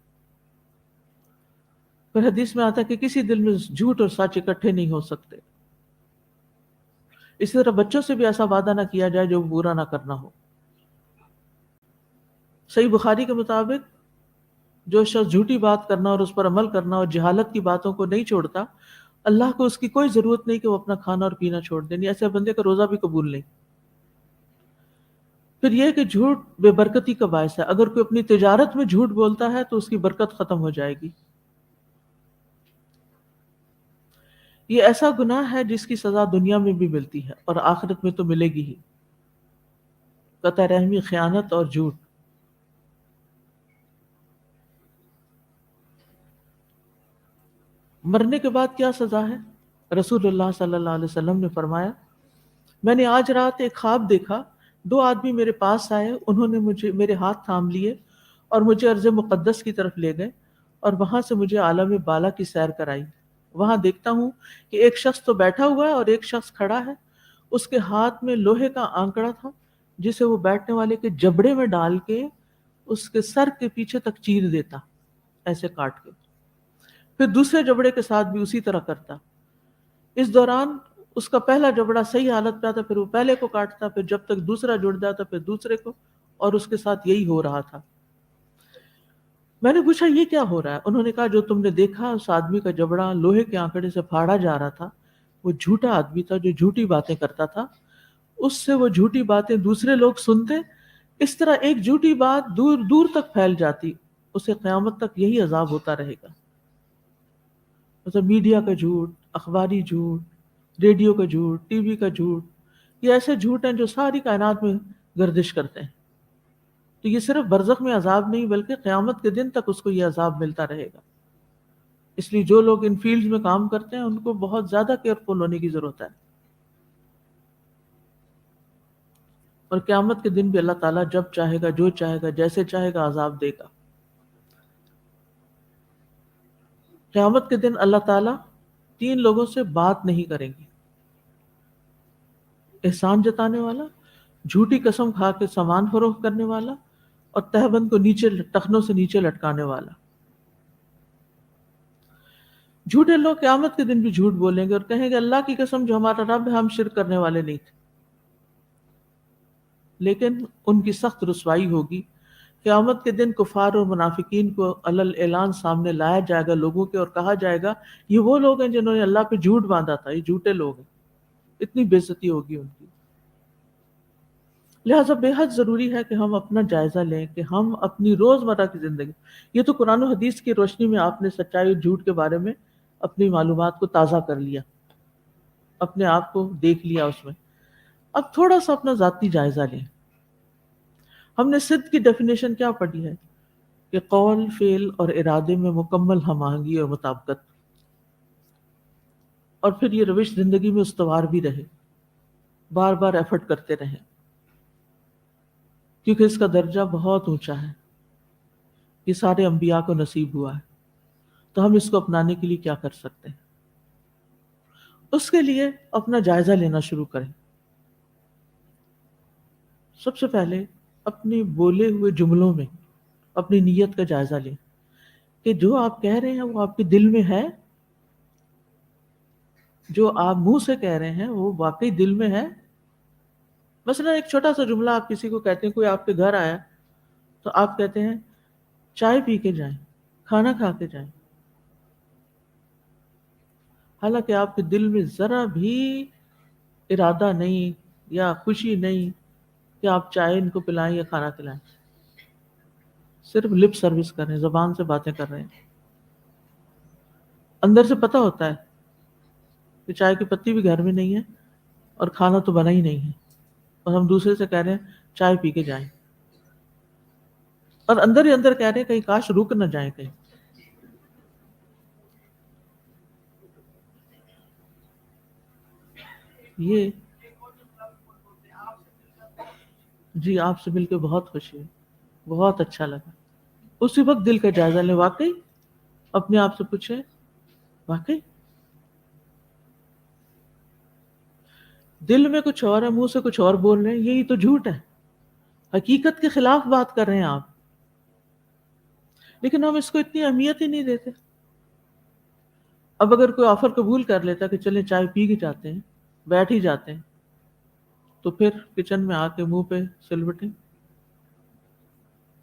پھر حدیث میں آتا ہے کہ کسی دل میں جھوٹ اور سچ اکٹھے نہیں ہو سکتے۔ اسی طرح بچوں سے بھی ایسا وعدہ نہ کیا جائے جو پورا نہ کرنا ہو۔ صحیح بخاری کے مطابق جو شخص جھوٹی بات کرنا اور اس پر عمل کرنا اور جہالت کی باتوں کو نہیں چھوڑتا، اللہ کو اس کی کوئی ضرورت نہیں کہ وہ اپنا کھانا اور پینا چھوڑ دے، ایسے بندے کا روزہ بھی قبول نہیں۔ پھر یہ کہ جھوٹ بے برکتی کا باعث ہے. اگر کوئی اپنی تجارت میں جھوٹ بولتا ہے تو اس کی برکت ختم ہو جائے گی. یہ ایسا گناہ ہے جس کی سزا دنیا میں بھی ملتی ہے اور آخرت میں تو ملے گی ہی. قطع رحمی، خیانت اور جھوٹ. مرنے کے بعد کیا سزا ہے؟ رسول اللہ صلی اللہ علیہ وسلم نے فرمایا، میں نے آج رات ایک خواب دیکھا، 2 آدمی میرے پاس آئے، انہوں نے میرے ہاتھ تھام لیے اور مجھے ارض مقدس کی طرف لے گئے اور وہاں سے مجھے عالم بالا کی سیر کرائی. وہاں دیکھتا ہوں کہ ایک شخص تو بیٹھا ہوا ہے اور ایک شخص کھڑا ہے. اس کے ہاتھ میں لوہے کا آنکڑا تھا جسے وہ بیٹھنے والے کے جبڑے میں ڈال کے اس کے سر کے پیچھے تک چیر دیتا، ایسے کاٹ کے. پھر دوسرے جبڑے کے ساتھ بھی اسی طرح کرتا. اس دوران اس کا پہلا جبڑا صحیح حالت پہ آتا، پھر وہ پہلے کو کاٹتا، پھر جب تک دوسرا جڑ جاتا پھر دوسرے کو، اور اس کے ساتھ یہی ہو رہا تھا. میں نے پوچھا یہ کیا ہو رہا ہے؟ انہوں نے کہا جو تم نے دیکھا اس آدمی کا جبڑا لوہے کے آنکڑے سے پھاڑا جا رہا تھا، وہ جھوٹا آدمی تھا جو جھوٹی باتیں کرتا تھا. اس سے وہ جھوٹی باتیں دوسرے لوگ سنتے، اس طرح ایک جھوٹی بات دور دور تک پھیل جاتی، اسے قیامت تک یہی عذاب ہوتا رہے گا. مطلب میڈیا کا جھوٹ، اخباری جھوٹ، ریڈیو کا جھوٹ، ٹی وی کا جھوٹ، یہ ایسے جھوٹ ہیں جو ساری کائنات میں گردش کرتے ہیں. تو یہ صرف برزخ میں عذاب نہیں بلکہ قیامت کے دن تک اس کو یہ عذاب ملتا رہے گا. اس لیے جو لوگ ان فیلڈ میں کام کرتے ہیں ان کو بہت زیادہ کیئرفل ہونے کی ضرورت ہے. اور قیامت کے دن بھی اللہ تعالیٰ جب چاہے گا، جو چاہے گا، جیسے چاہے گا عذاب دے گا. قیامت کے دن اللہ تعالیٰ 3 لوگوں سے بات نہیں کریں گے: احسان جتانے والا، جھوٹی قسم کھا کے سامان فروخت کرنے والا، اور تہبند کو نیچے ٹخنوں سے نیچے لٹکانے والا. جھوٹے لوگ قیامت کے دن بھی جھوٹ بولیں گے اور کہیں گے اللہ کی قسم جو ہمارا رب ہے ہم شرک کرنے والے نہیں تھے. لیکن ان کی سخت رسوائی ہوگی. قیامت کے دن کفار اور منافقین کو علل اعلان سامنے لایا جائے گا لوگوں کے، اور کہا جائے گا یہ وہ لوگ ہیں جنہوں نے اللہ پہ جھوٹ باندھا تھا، یہ جھوٹے لوگ ہیں. اتنی بے عزتی ہوگی ان کی. لہٰذا بے حد ضروری ہے کہ ہم اپنا جائزہ لیں کہ ہم اپنی روزمرہ کی زندگی، یہ تو قرآن و حدیث کی روشنی میں آپ نے سچائی اور جھوٹ کے بارے میں اپنی معلومات کو تازہ کر لیا، اپنے آپ کو دیکھ لیا اس میں. اب تھوڑا سا اپنا ذاتی جائزہ لیں. ہم نے صدق کی ڈیفینیشن کیا پڑھی ہے کہ قول، فعل اور ارادے میں مکمل ہم آہنگی اور مطابقت، اور پھر یہ روش زندگی میں استوار بھی رہے، بار بار ایفرٹ کرتے رہیں، کیونکہ اس کا درجہ بہت اونچا ہے. یہ سارے انبیاء کو نصیب ہوا ہے. تو ہم اس کو اپنانے کے لیے کیا کر سکتے ہیں؟ اس کے لیے اپنا جائزہ لینا شروع کریں. سب سے پہلے اپنی بولے ہوئے جملوں میں اپنی نیت کا جائزہ لیں کہ جو آپ کہہ رہے ہیں وہ آپ کے دل میں ہے، جو آپ منہ سے کہہ رہے ہیں وہ واقعی دل میں ہے. مثلا ایک چھوٹا سا جملہ آپ کسی کو کہتے ہیں، کوئی آپ کے گھر آیا تو آپ کہتے ہیں چائے پی کے جائیں، کھانا کھا کے جائیں، حالانکہ آپ کے دل میں ذرا بھی ارادہ نہیں یا خوشی نہیں کہ آپ چائے ان کو پلائیں یا کھانا کھلائیں. صرف لپ سروس کر رہے ہیں، زبان سے باتیں کر رہے ہیں. اندر سے پتہ ہوتا ہے کہ چائے کی پتی بھی گھر میں نہیں ہے اور کھانا تو بنا ہی نہیں ہے، اور ہم دوسرے سے کہہ رہے ہیں چائے پی کے جائیں، اور اندر ہی اندر کہہ رہے ہیں کہیں کاش رک نہ جائیں کہیں. یہ جی آپ سے مل کے بہت خوشی ہوئی، بہت اچھا لگا. اسی وقت دل کا جائزہ لیں. واقعی اپنے آپ سے پوچھیں، واقعی دل میں کچھ اور ہے، منہ سے کچھ اور بول رہے ہیں، یہی تو جھوٹ ہے، حقیقت کے خلاف بات کر رہے ہیں آپ. لیکن ہم اس کو اتنی اہمیت ہی نہیں دیتے. اب اگر کوئی آفر قبول کر لیتا کہ چلیں چائے پی کے جاتے ہیں، بیٹھ ہی جاتے ہیں، تو پھر کچن میں آ کے منہ پہ سلوٹیں،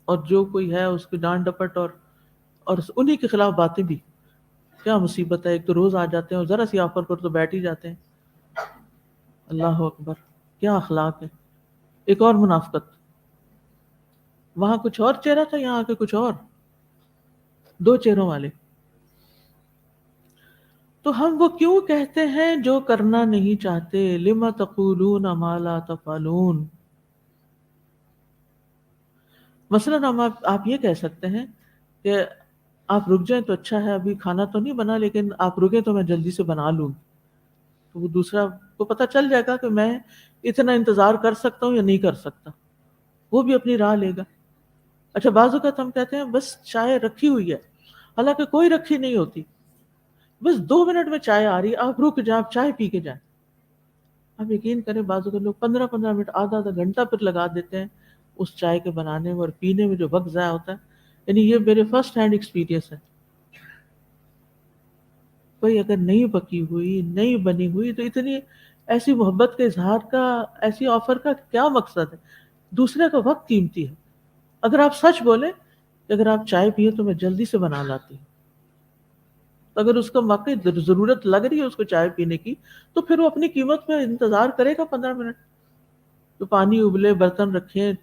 اور جو کوئی ہے اس کی ڈانٹ ڈپٹ اور انہی کے خلاف باتیں بھی. کیا مصیبت ہے، ایک تو روز آ جاتے ہیں اور ذرا سی آفر کر تو بیٹھ ہی جاتے ہیں. اللہ اکبر، کیا اخلاق ہے. ایک اور منافقت، وہاں کچھ اور چہرہ تھا، یہاں کے کچھ اور، دو چہروں والے. تو ہم وہ کیوں کہتے ہیں جو کرنا نہیں چاہتے؟ لما تقولون ما لا تفعلون. مثلاً آپ یہ کہہ سکتے ہیں کہ آپ رک جائیں تو اچھا ہے، ابھی کھانا تو نہیں بنا لیکن آپ رکیں تو میں جلدی سے بنا لوں. تو وہ دوسرا کو پتہ چل جائے گا کہ میں اتنا انتظار کر سکتا ہوں یا نہیں کر سکتا، وہ بھی اپنی راہ لے گا. اچھا بعض اوقات ہم کہتے ہیں بس چائے رکھی ہوئی ہے، حالانکہ کوئی رکھی نہیں ہوتی، بس 2 منٹ میں چائے آ رہی ہے، آپ رک جائیں، آپ چائے پی کے جائیں. آپ یقین کریں بعض اوقات لوگ 15 15 منٹ، آدھا آدھا گھنٹہ پھر لگا دیتے ہیں اس چائے کے بنانے میں اور پینے میں، جو وقت ضائع ہوتا ہے. یعنی یہ میرے فرسٹ ہینڈ ایکسپیرینس ہے. کوئی اگر نہیں پکی ہوئی، نہیں بنی ہوئی، تو اتنی ایسی محبت کے اظہار کا، ایسی آفر کا کیا مقصد ہے؟ دوسرے کا وقت قیمتی ہے. اگر آپ سچ بولیں کہ اگر آپ چائے پیے تو میں جلدی سے بنا لاتی ہوں، تو اگر اس کو واقع ضرورت لگ رہی ہے اس کو چائے پینے کی، تو پھر وہ اپنی قیمت پہ انتظار کرے گا 15 منٹ. تو پانی ابلے، برتن رکھیں،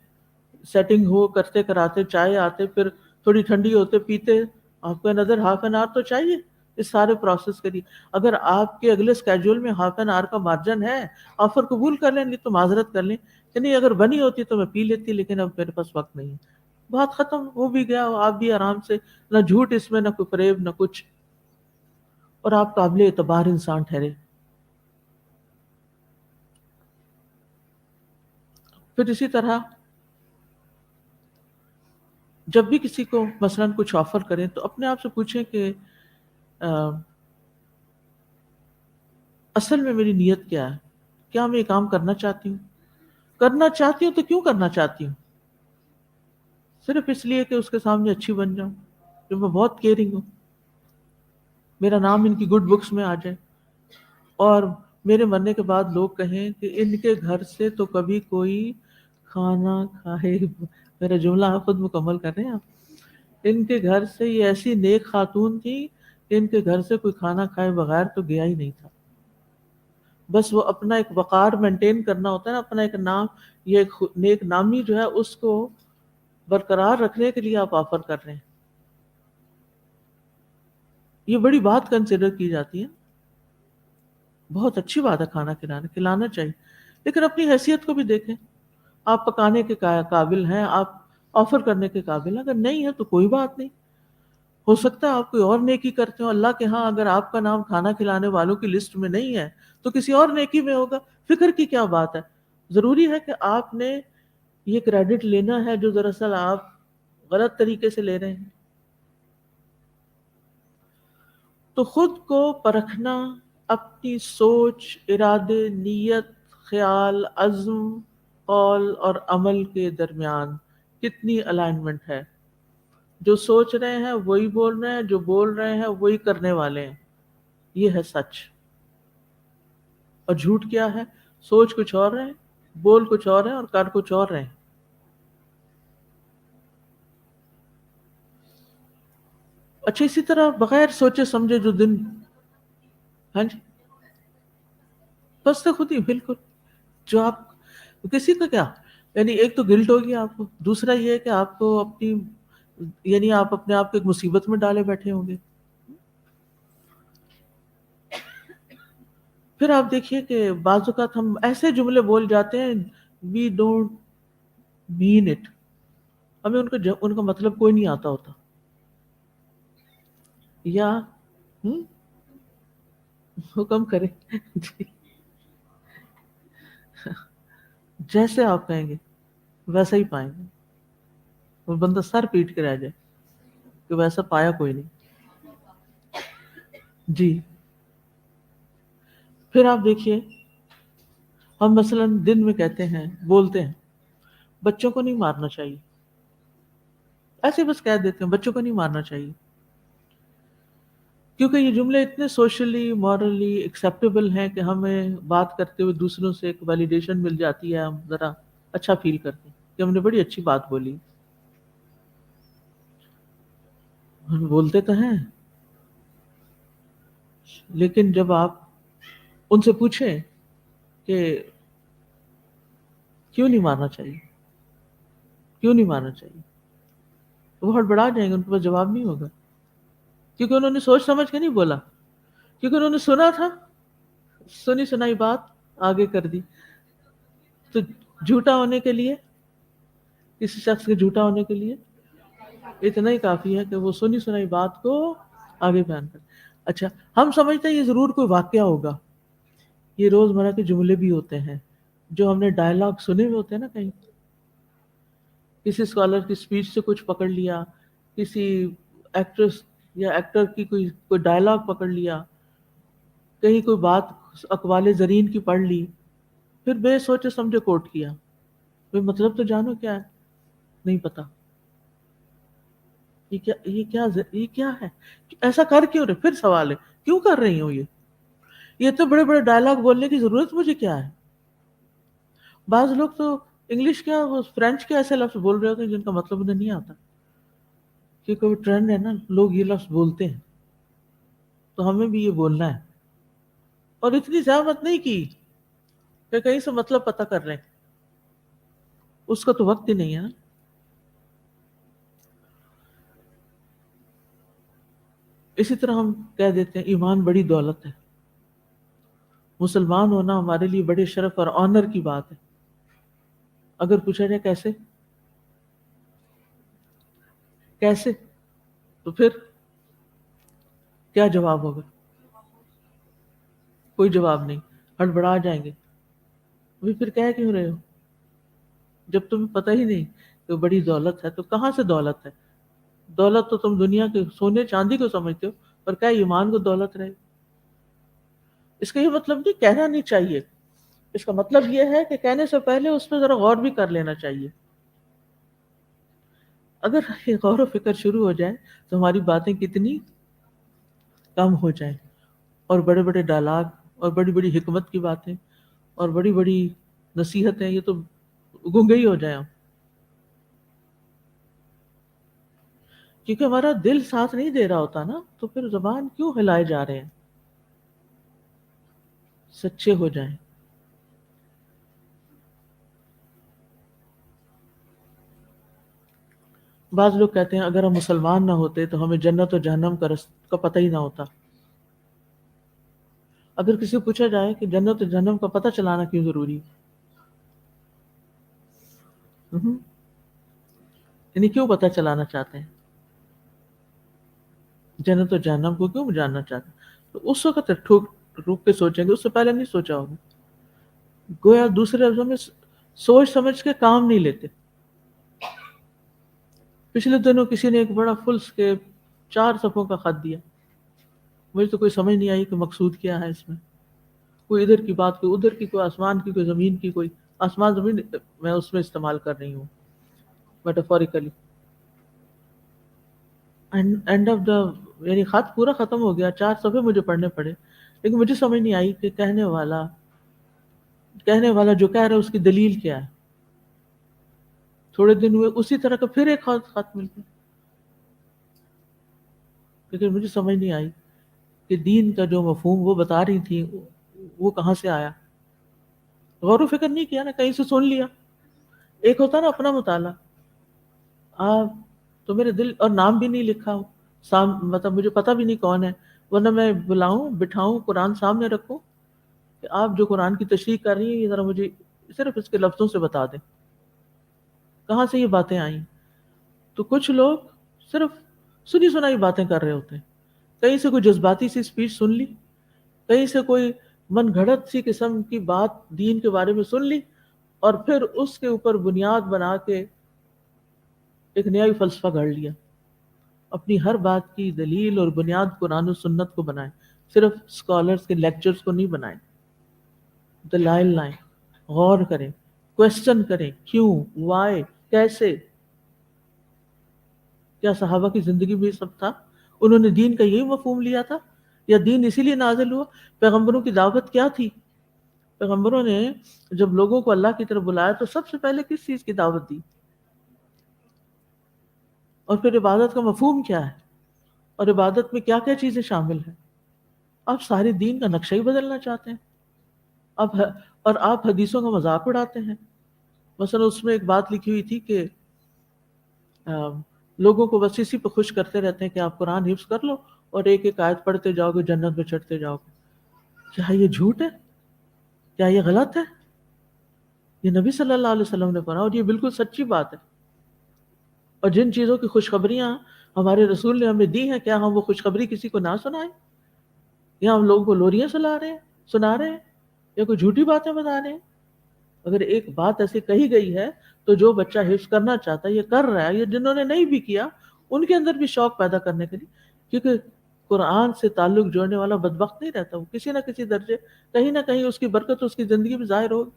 سیٹنگ ہو، کرتے کراتے چائے آتے، پھر تھوڑی ٹھنڈی ہوتے پیتے، آپ کو نظر ہاف این آور تو چاہیے اس سارے پروسیس کے لیے. اگر آپ کے اگلے اسکیڈول میں ہاف این آور کا مارجن ہے، آفر قبول کر لیں، نہیں تو معذرت کر لیں کہ نہیں اگر بنی ہوتی تو میں پی لیتی، لیکن اب میرے پاس وقت نہیں ہے. بات ختم، وہ بھی گیا، آپ بھی آرام سے، نہ جھوٹ اس میں، نہ کوئی فریب، نہ کچھ، اور آپ قابل اعتبار انسان ٹھہرے. پھر اسی طرح جب بھی کسی کو مثلاً کچھ آفر کریں تو اپنے آپ سے پوچھیں کہ اصل میں میری نیت کیا ہے؟ کیا میں یہ کام کرنا چاہتی ہوں؟ کرنا چاہتی ہوں تو کیوں کرنا چاہتی ہوں؟ صرف اس لیے کہ اس کے سامنے اچھی بن جاؤں، کہ میں بہت کیئرنگ ہوں، میرا نام ان کی گڈ بکس میں آ جائے، اور میرے مرنے کے بعد لوگ کہیں کہ ان کے گھر سے تو کبھی کوئی کھانا کھائے. میرا جملہ آپ خود مکمل کر رہے ہیں آپ. ان کے گھر سے یہ ایسی نیک خاتون تھی کہ ان کے گھر سے کوئی کھانا کھائے بغیر تو گیا ہی نہیں تھا. بس وہ اپنا ایک وقار مینٹین کرنا ہوتا ہے نا، اپنا ایک نام، یہ ایک نیک نامی جو ہے اس کو برقرار رکھنے کے لیے آپ آفر کر رہے ہیں. یہ بڑی بات کنسیڈر کی جاتی ہے. بہت اچھی بات ہے کھانا کھلانا چاہیے، لیکن اپنی حیثیت کو بھی دیکھیں. آپ پکانے کے قابل ہیں، آپ آفر کرنے کے قابل ہیں. اگر نہیں ہے تو کوئی بات نہیں، ہو سکتا ہے آپ کوئی اور نیکی کرتے ہو اللہ کے ہاں. اگر آپ کا نام کھانا کھلانے والوں کی لسٹ میں نہیں ہے تو کسی اور نیکی میں ہوگا. فکر کی کیا بات ہے؟ ضروری ہے کہ آپ نے یہ کریڈٹ لینا ہے جو دراصل آپ غلط طریقے سے لے رہے ہیں. تو خود کو پرکھنا، اپنی سوچ، ارادے، نیت، خیال، عزم، قول اور عمل کے درمیان کتنی الائنمنٹ ہے. جو سوچ رہے ہیں وہی بول رہے ہیں، جو بول رہے ہیں وہی کرنے والے ہیں. یہ ہے سچ. اور جھوٹ کیا ہے؟ سوچ کچھ اور ہے، بول کچھ اور ہے، اور کر کچھ اور ہے. اچھا اسی طرح بغیر سوچے سمجھے جو دن، ہاں جی، بس تو خود ہی بالکل. جو آپ کسی کا کیا، یعنی ایک تو گلٹ ہوگی آپ کو، دوسرا یہ ہے کہ آپ کو اپنی، یعنی آپ اپنے آپ کو ایک مصیبت میں ڈالے بیٹھے ہوں گے. پھر آپ دیکھیے کہ بعض اوقات ہم ایسے جملے بول جاتے ہیں وی ڈونٹ مین اٹ، ہمیں ان کا مطلب کوئی نہیں آتا ہوتا. یا حکم کرے جی، جیسے آپ کہیں گے ویسا ہی پائیں گے. وہ بندہ سر پیٹ کے رہ جائے کہ ویسا پایا کوئی نہیں. جی. پھر آپ دیکھیے ہم مثلاً دن میں کہتے ہیں، بولتے ہیں بچوں کو نہیں مارنا چاہیے، ایسے بس کہہ دیتے ہیں بچوں کو نہیں مارنا چاہیے، کیونکہ یہ جملے اتنے سوشلی مورلی ایکسیپٹیبل ہیں کہ ہمیں بات کرتے ہوئے دوسروں سے ایک ویلیڈیشن مل جاتی ہے، ہم ذرا اچھا فیل کرتے ہیں کہ ہم نے بڑی اچھی بات بولی. ہم بولتے تو ہیں، لیکن جب آپ ان سے پوچھیں کہ کیوں نہیں مارنا چاہیے، کیوں نہیں ماننا چاہیے؟ وہ ہڑبڑا جائیں گے، ان کے پاس جواب نہیں ہوگا، کیونکہ انہوں نے سوچ سمجھ کے نہیں بولا، کیونکہ انہوں نے سنا تھا، سنی سنائی بات آگے کر دی. تو جھوٹا ہونے کے لیے، کسی شخص کے جھوٹا ہونے کے لیے اتنا ہی کافی ہے کہ وہ سنی سنائی بات کو آگے بیان کر. اچھا، ہم سمجھتے ہیں یہ ضرور کوئی واقعہ ہوگا. یہ روزمرہ کے جملے بھی ہوتے ہیں جو ہم نے ڈائلاگ سنے ہوئے ہوتے ہیں نا، کہیں کسی اسکالر کی اسپیچ سے کچھ پکڑ لیا، کسی ایکٹریس یا ایکٹر کی کوئی ڈائلاگ پکڑ لیا، کہیں کوئی بات اقوال زرین کی پڑھ لی، پھر بے سوچے سمجھے کوٹ کیا. بھئی مطلب تو جانو کیا ہے، نہیں پتا. یہ کیا ہے، ایسا کر کیوں رہے؟ پھر سوال ہے کیوں کر رہی ہوں یہ تو بڑے بڑے ڈائلاگ بولنے کی ضرورت مجھے کیا ہے؟ بعض لوگ تو انگلش کیا، وہ فرینچ کے ایسے لفظ بول رہے ہوتے ہیں جن کا مطلب انہیں نہیں آتا، کیونکہ وہ ٹرینڈ ہے نا، لوگ یہ لفظ بولتے ہیں تو ہمیں بھی یہ بولنا ہے. اور اتنی زحمت نہیں کی کہ کہیں سے مطلب پتہ کر رہے ہیں، اس کا تو وقت ہی نہیں ہے نا. اسی طرح ہم کہہ دیتے ہیں ایمان بڑی دولت ہے، مسلمان ہونا ہمارے لیے بڑے شرف اور آنر کی بات ہے. اگر پوچھا جائے کیسے تو پھر کیا جواب ہوگا؟ کوئی جواب نہیں، ہڑبڑا جائیں گے. پھر کہہ کیوں رہے ہو جب تمہیں پتہ ہی نہیں کہ بڑی دولت ہے؟ تو کہاں سے دولت ہے؟ دولت تو تم دنیا کے سونے چاندی کو سمجھتے ہو، اور کیا ایمان کو دولت رہے؟ اس کا یہ مطلب نہیں، کہنا نہیں چاہیے. اس کا مطلب یہ ہے کہ کہنے سے پہلے اس پہ ذرا غور بھی کر لینا چاہیے. اگر یہ غور و فکر شروع ہو جائے تو ہماری باتیں کتنی کم ہو جائیں، اور بڑے بڑے ڈائلاگ اور بڑی بڑی حکمت کی باتیں اور بڑی بڑی نصیحتیں یہ تو گنگے ہی ہو جائیں ہم. کیونکہ ہمارا دل ساتھ نہیں دے رہا ہوتا نا، تو پھر زبان کیوں ہلائے جا رہے ہیں؟ سچے ہو جائیں. بعض لوگ کہتے ہیں اگر ہم مسلمان نہ ہوتے تو ہمیں جنت اور جہنم کا پتہ ہی نہ ہوتا. اگر کسی کو پوچھا جائے کہ جنت اور جہنم کا پتہ چلانا کیوں ضروری ہے، یعنی کیوں پتہ چلانا چاہتے ہیں، جنت اور جہنم کو کیوں جاننا چاہتے ہیں؟ تو اس وقت روک کے سوچیں گے، اس سے پہلے نہیں سوچا ہوگا. گویا دوسرے لفظوں میں سوچ سمجھ کے کام نہیں لیتے. پچھلے دنوں کسی نے ایک بڑا فل اسکیپ 4 صفحوں کا خط دیا، مجھے تو کوئی سمجھ نہیں آئی کہ مقصود کیا ہے اس میں. کوئی ادھر کی بات، کوئی ادھر کی، کوئی آسمان کی، کوئی زمین کی. کوئی آسمان زمین میں اس میں استعمال کر رہی ہوں میٹافوریکلی. اینڈ آف دا، یعنی خط پورا ختم ہو گیا، 4 صفحے مجھے پڑھنے پڑے، لیکن مجھے سمجھ نہیں آئی کہ کہنے والا جو کہہ رہا ہے اس کی دلیل کیا ہے. تھوڑے دن ہوئے اسی طرح کا پھر ایک خط مل گیا، لیکن مجھے سمجھ نہیں آئی کہ دین کا جو مفہوم وہ بتا رہی تھی وہ کہاں سے آیا. غور و فکر نہیں کیا نا، کہیں سے سن لیا. ایک ہوتا نا اپنا مطالعہ، آپ تو میرے دل اور نام بھی نہیں لکھا ہو، مطلب مجھے پتہ بھی نہیں کون ہے، ورنہ میں بلاؤں بٹھاؤں قرآن سامنے رکھوں کہ آپ جو قرآن کی تشریح کر رہی ہیں یہ ذرا مجھے صرف اس کے لفظوں سے بتا دیں کہاں سے یہ باتیں آئیں. تو کچھ لوگ صرف سنی سنائی باتیں کر رہے ہوتے ہیں، کہیں سے کوئی جذباتی سی اسپیچ سن لی، کہیں سے کوئی من گھڑت سی قسم کی بات دین کے بارے میں سن لی، اور پھر اس کے اوپر بنیاد بنا کے ایک نیا فلسفہ گھڑ لیا. اپنی ہر بات کی دلیل اور بنیاد قرآن و سنت کو بنائیں، صرف اسکالرز کے لیکچرز کو نہیں بنائیں. دلائل لائیں، غور کریں، کویسچن کریں، کیوں، وائے، کیسے. کیا صحابہ کی زندگی میں یہ سب تھا؟ انہوں نے دین کا یہی مفہوم لیا تھا، یا دین اسی لیے نازل ہوا؟ پیغمبروں کی دعوت کیا تھی؟ پیغمبروں نے جب لوگوں کو اللہ کی طرف بلایا تو سب سے پہلے کس چیز کی دعوت دی؟ اور پھر عبادت کا مفہوم کیا ہے، اور عبادت میں کیا کیا چیزیں شامل ہیں؟ آپ سارے دین کا نقشہ ہی بدلنا چاہتے ہیں. اور آپ حدیثوں کا مذاق اڑاتے ہیں. مثلا اس میں ایک بات لکھی ہوئی تھی کہ لوگوں کو بس اسی پہ خوش کرتے رہتے ہیں کہ آپ قرآن حفظ کر لو اور ایک ایک آیت پڑھتے جاؤ گے، جنت میں چڑھتے جاؤ گے. کیا یہ جھوٹ ہے؟ کیا یہ غلط ہے؟ یہ نبی صلی اللہ علیہ وسلم نے پڑھا اور یہ بالکل سچی بات ہے. اور جن چیزوں کی خوشخبریاں ہمارے رسول نے ہمیں دی ہیں، کیا ہم وہ خوشخبری کسی کو نہ سنائیں؟ یا ہم لوگوں کو لوریاں سنا رہے ہیں یا کوئی جھوٹی باتیں بتا رہے ہیں؟ اگر ایک بات ایسی کہی گئی ہے تو جو بچہ حفظ کرنا چاہتا ہے یہ کر رہا ہے، یا جنہوں نے نہیں بھی کیا ان کے اندر بھی شوق پیدا کرنے کے لیے، کیونکہ قرآن سے تعلق جوڑنے والا بدبخت نہیں رہتا، وہ کسی نہ کسی درجے کہیں نہ کہیں اس کی برکت اس کی زندگی میں ظاہر ہوگی.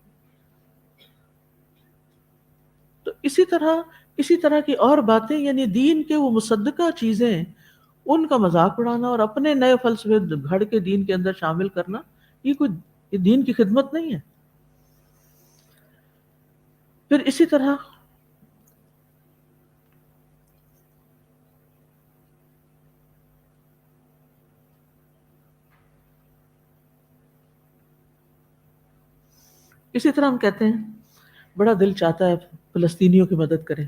تو اسی طرح کی اور باتیں، یعنی دین کے وہ مصدقہ چیزیں ان کا مذاق اڑانا اور اپنے نئے فلسفے گھڑ کے دین کے اندر شامل کرنا، یہ دین کی خدمت نہیں ہے. پھر اسی طرح ہم کہتے ہیں بڑا دل چاہتا ہے فلسطینیوں کی مدد کریں،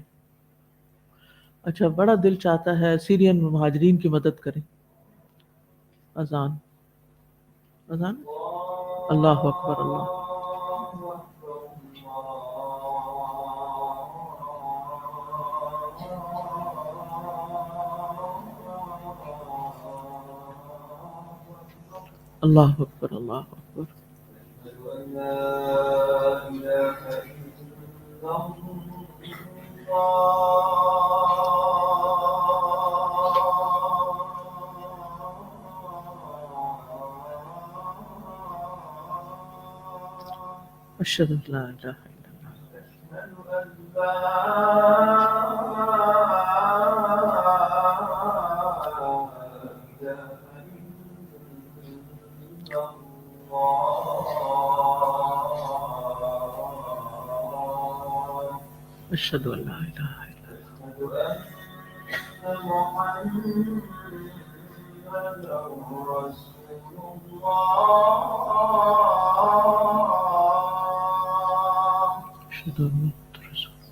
اچھا بڑا دل چاہتا ہے سیرین مہاجرین کی مدد کریں. اذان اللہ اکبر اللہ. اللہ اکبر اللہ اکبر. اشہد ان لا الہ الا اشہد ان لا الہ الا اشہد ان محمد رسول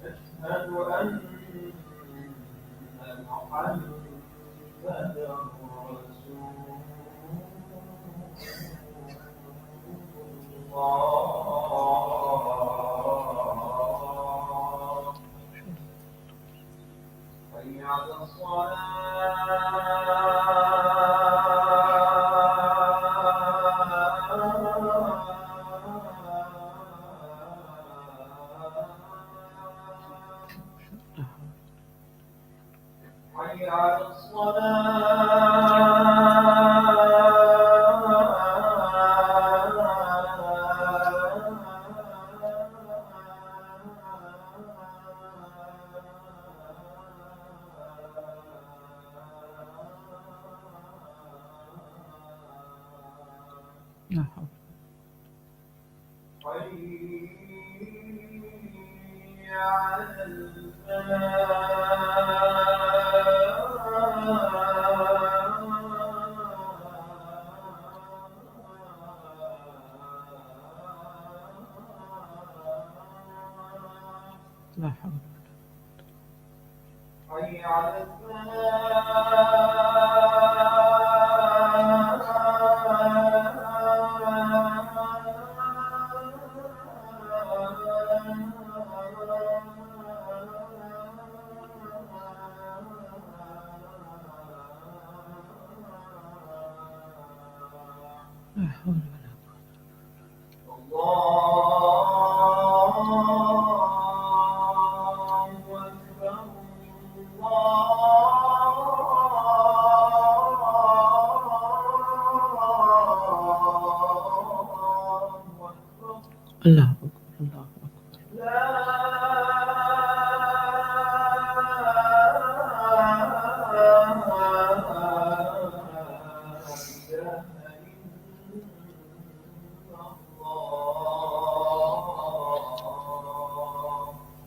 اللہ اکبر اللہ اکبر.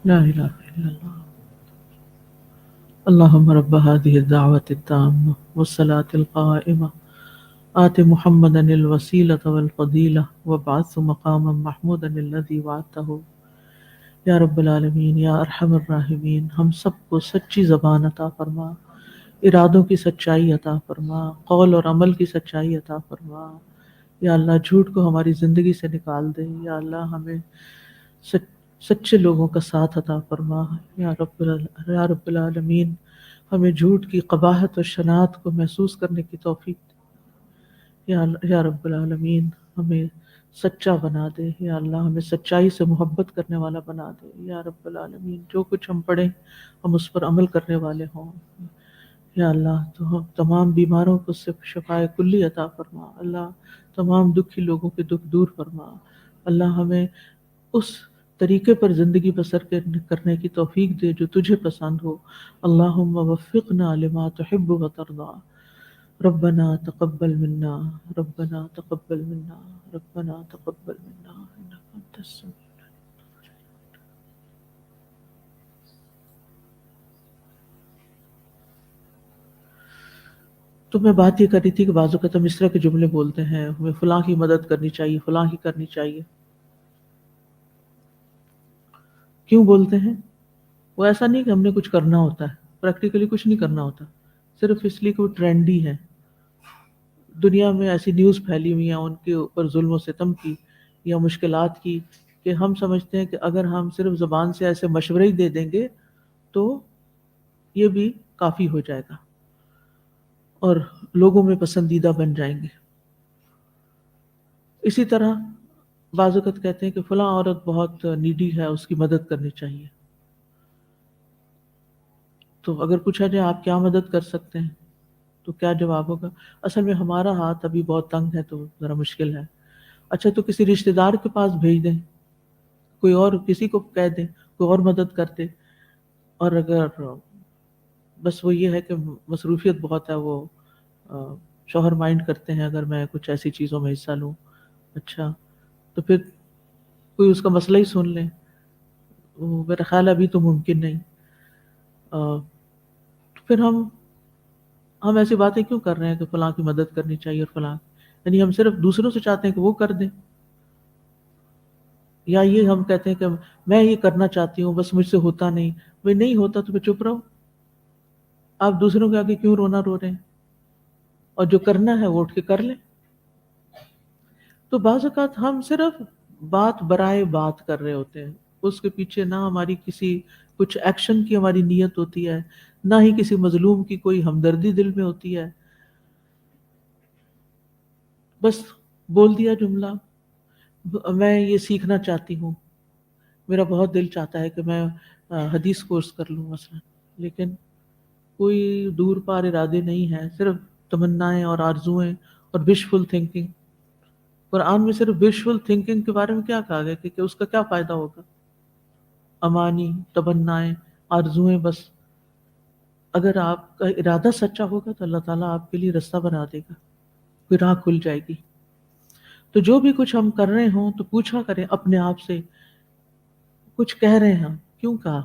لا الہ الا اللہ. اللهم رب هذه الدعوة التامة والصلاة القائمة آت محمدا الوسيلة والفضيلة وابعثه مقاما محمودا الذي وعدته یا رب العالمین یا ارحم الراحمین ہم سب کو سچی زبان عطا فرما، ارادوں کی سچائی عطا فرما، قول اور عمل کی سچائی عطا فرما۔ یا اللہ جھوٹ کو ہماری زندگی سے نکال دے، یا اللہ ہمیں سچے لوگوں کا ساتھ عطا فرما۔ یا رب العالمین ہمیں جھوٹ کی قباحت اور شناعت کو محسوس کرنے کی توفیق دے۔ یا رب العالمین ہمیں سچا بنا دے، یا اللہ ہمیں سچائی سے محبت کرنے والا بنا دے۔ یا رب العالمین جو کچھ ہم پڑھیں ہم اس پر عمل کرنے والے ہوں۔ یا اللہ تو ہم تمام بیماروں کو شفائے کلی عطا فرما، اللہ تمام دکھی لوگوں کے دکھ دور فرما۔ اللہ ہمیں اس طریقے پر زندگی بسر کرنے کی توفیق دے جو تجھے پسند ہو۔ اللہم وفقنا لما تحب و ترضا۔ ربنا تقبل منا، ربنا تقبل منا، ربنا تقبل منا انک انت السمیع۔ تو میں بات یہ کر رہی تھی کہ بعض اوقات ہم اس طرح کے جملے بولتے ہیں، ہمیں فلاں کی مدد کرنی چاہیے، فلاں کی کرنی چاہیے۔ کیوں بولتے ہیں؟ وہ ایسا نہیں کہ ہم نے کچھ کرنا ہوتا ہے، پریکٹیکلی کچھ نہیں کرنا ہوتا، صرف اس لیے کہ وہ ٹرینڈی ہے۔ دنیا میں ایسی نیوز پھیلی ہوئی ہیں ان کے اوپر ظلم و ستم کی یا مشکلات کی کہ ہم سمجھتے ہیں کہ اگر ہم صرف زبان سے ایسے مشورے ہی دے دیں گے تو یہ بھی کافی ہو جائے گا اور لوگوں میں پسندیدہ بن جائیں گے۔ اسی طرح بعض اوقات کہتے ہیں کہ فلاں عورت بہت نیڈی ہے، اس کی مدد کرنی چاہیے۔ تو اگر پوچھا جائے آپ کیا مدد کر سکتے ہیں تو کیا جواب ہوگا؟ اصل میں ہمارا ہاتھ ابھی بہت تنگ ہے تو ذرا مشکل ہے۔ اچھا تو کسی رشتہ دار کے پاس بھیج دیں، کوئی اور کسی کو کہہ دیں، کوئی اور مدد کر دے۔ اور اگر بس وہ یہ ہے کہ مصروفیت بہت ہے، وہ شوہر مائنڈ کرتے ہیں اگر میں کچھ ایسی چیزوں میں حصہ لوں، اچھا تو پھر کوئی اس کا مسئلہ ہی سن لیں، وہ میرا خیال ابھی تو ممکن نہیں۔ پھر ہم ایسی باتیں کیوں کر رہے ہیں کہ فلاں کی مدد کرنی چاہیے اور فلاں، یعنی ہم صرف دوسروں سے چاہتے ہیں کہ وہ کر دیں، یا یہ ہم کہتے ہیں کہ میں یہ کرنا چاہتی ہوں بس مجھ سے ہوتا نہیں۔ بھئی نہیں ہوتا تو پھر چپ رہو، آپ دوسروں کے آگے کیوں رونا رو رہے ہیں؟ اور جو کرنا ہے وہ اٹھ کے کر لیں۔ تو بعض اوقات ہم صرف بات برائے بات کر رہے ہوتے ہیں، اس کے پیچھے نہ ہماری کسی کچھ ایکشن کی ہماری نیت ہوتی ہے، نہ ہی کسی مظلوم کی کوئی ہمدردی دل میں ہوتی ہے، بس بول دیا جملہ۔ میں یہ سیکھنا چاہتی ہوں، میرا بہت دل چاہتا ہے کہ میں حدیث کورس کر لوں مثلا، لیکن کوئی دور پار ارادے نہیں ہیں، صرف تمنائیں اور آرزوئیں اور وشفل تھنکنگ۔ قرآن میں صرف وشفل تھنکنگ کے بارے میں کیا کہا گیا کہ اس کا کیا فائدہ ہوگا؟ امانی، تمنائیں، آرزوئیں، بس اگر آپ کا ارادہ سچا ہوگا تو اللہ تعالیٰ آپ کے لیے رستہ بنا دے گا، کوئی راہ کھل جائے گی۔ تو جو بھی کچھ ہم کر رہے ہوں تو پوچھا کریں اپنے آپ سے، کچھ کہہ رہے ہیں کیوں کہا،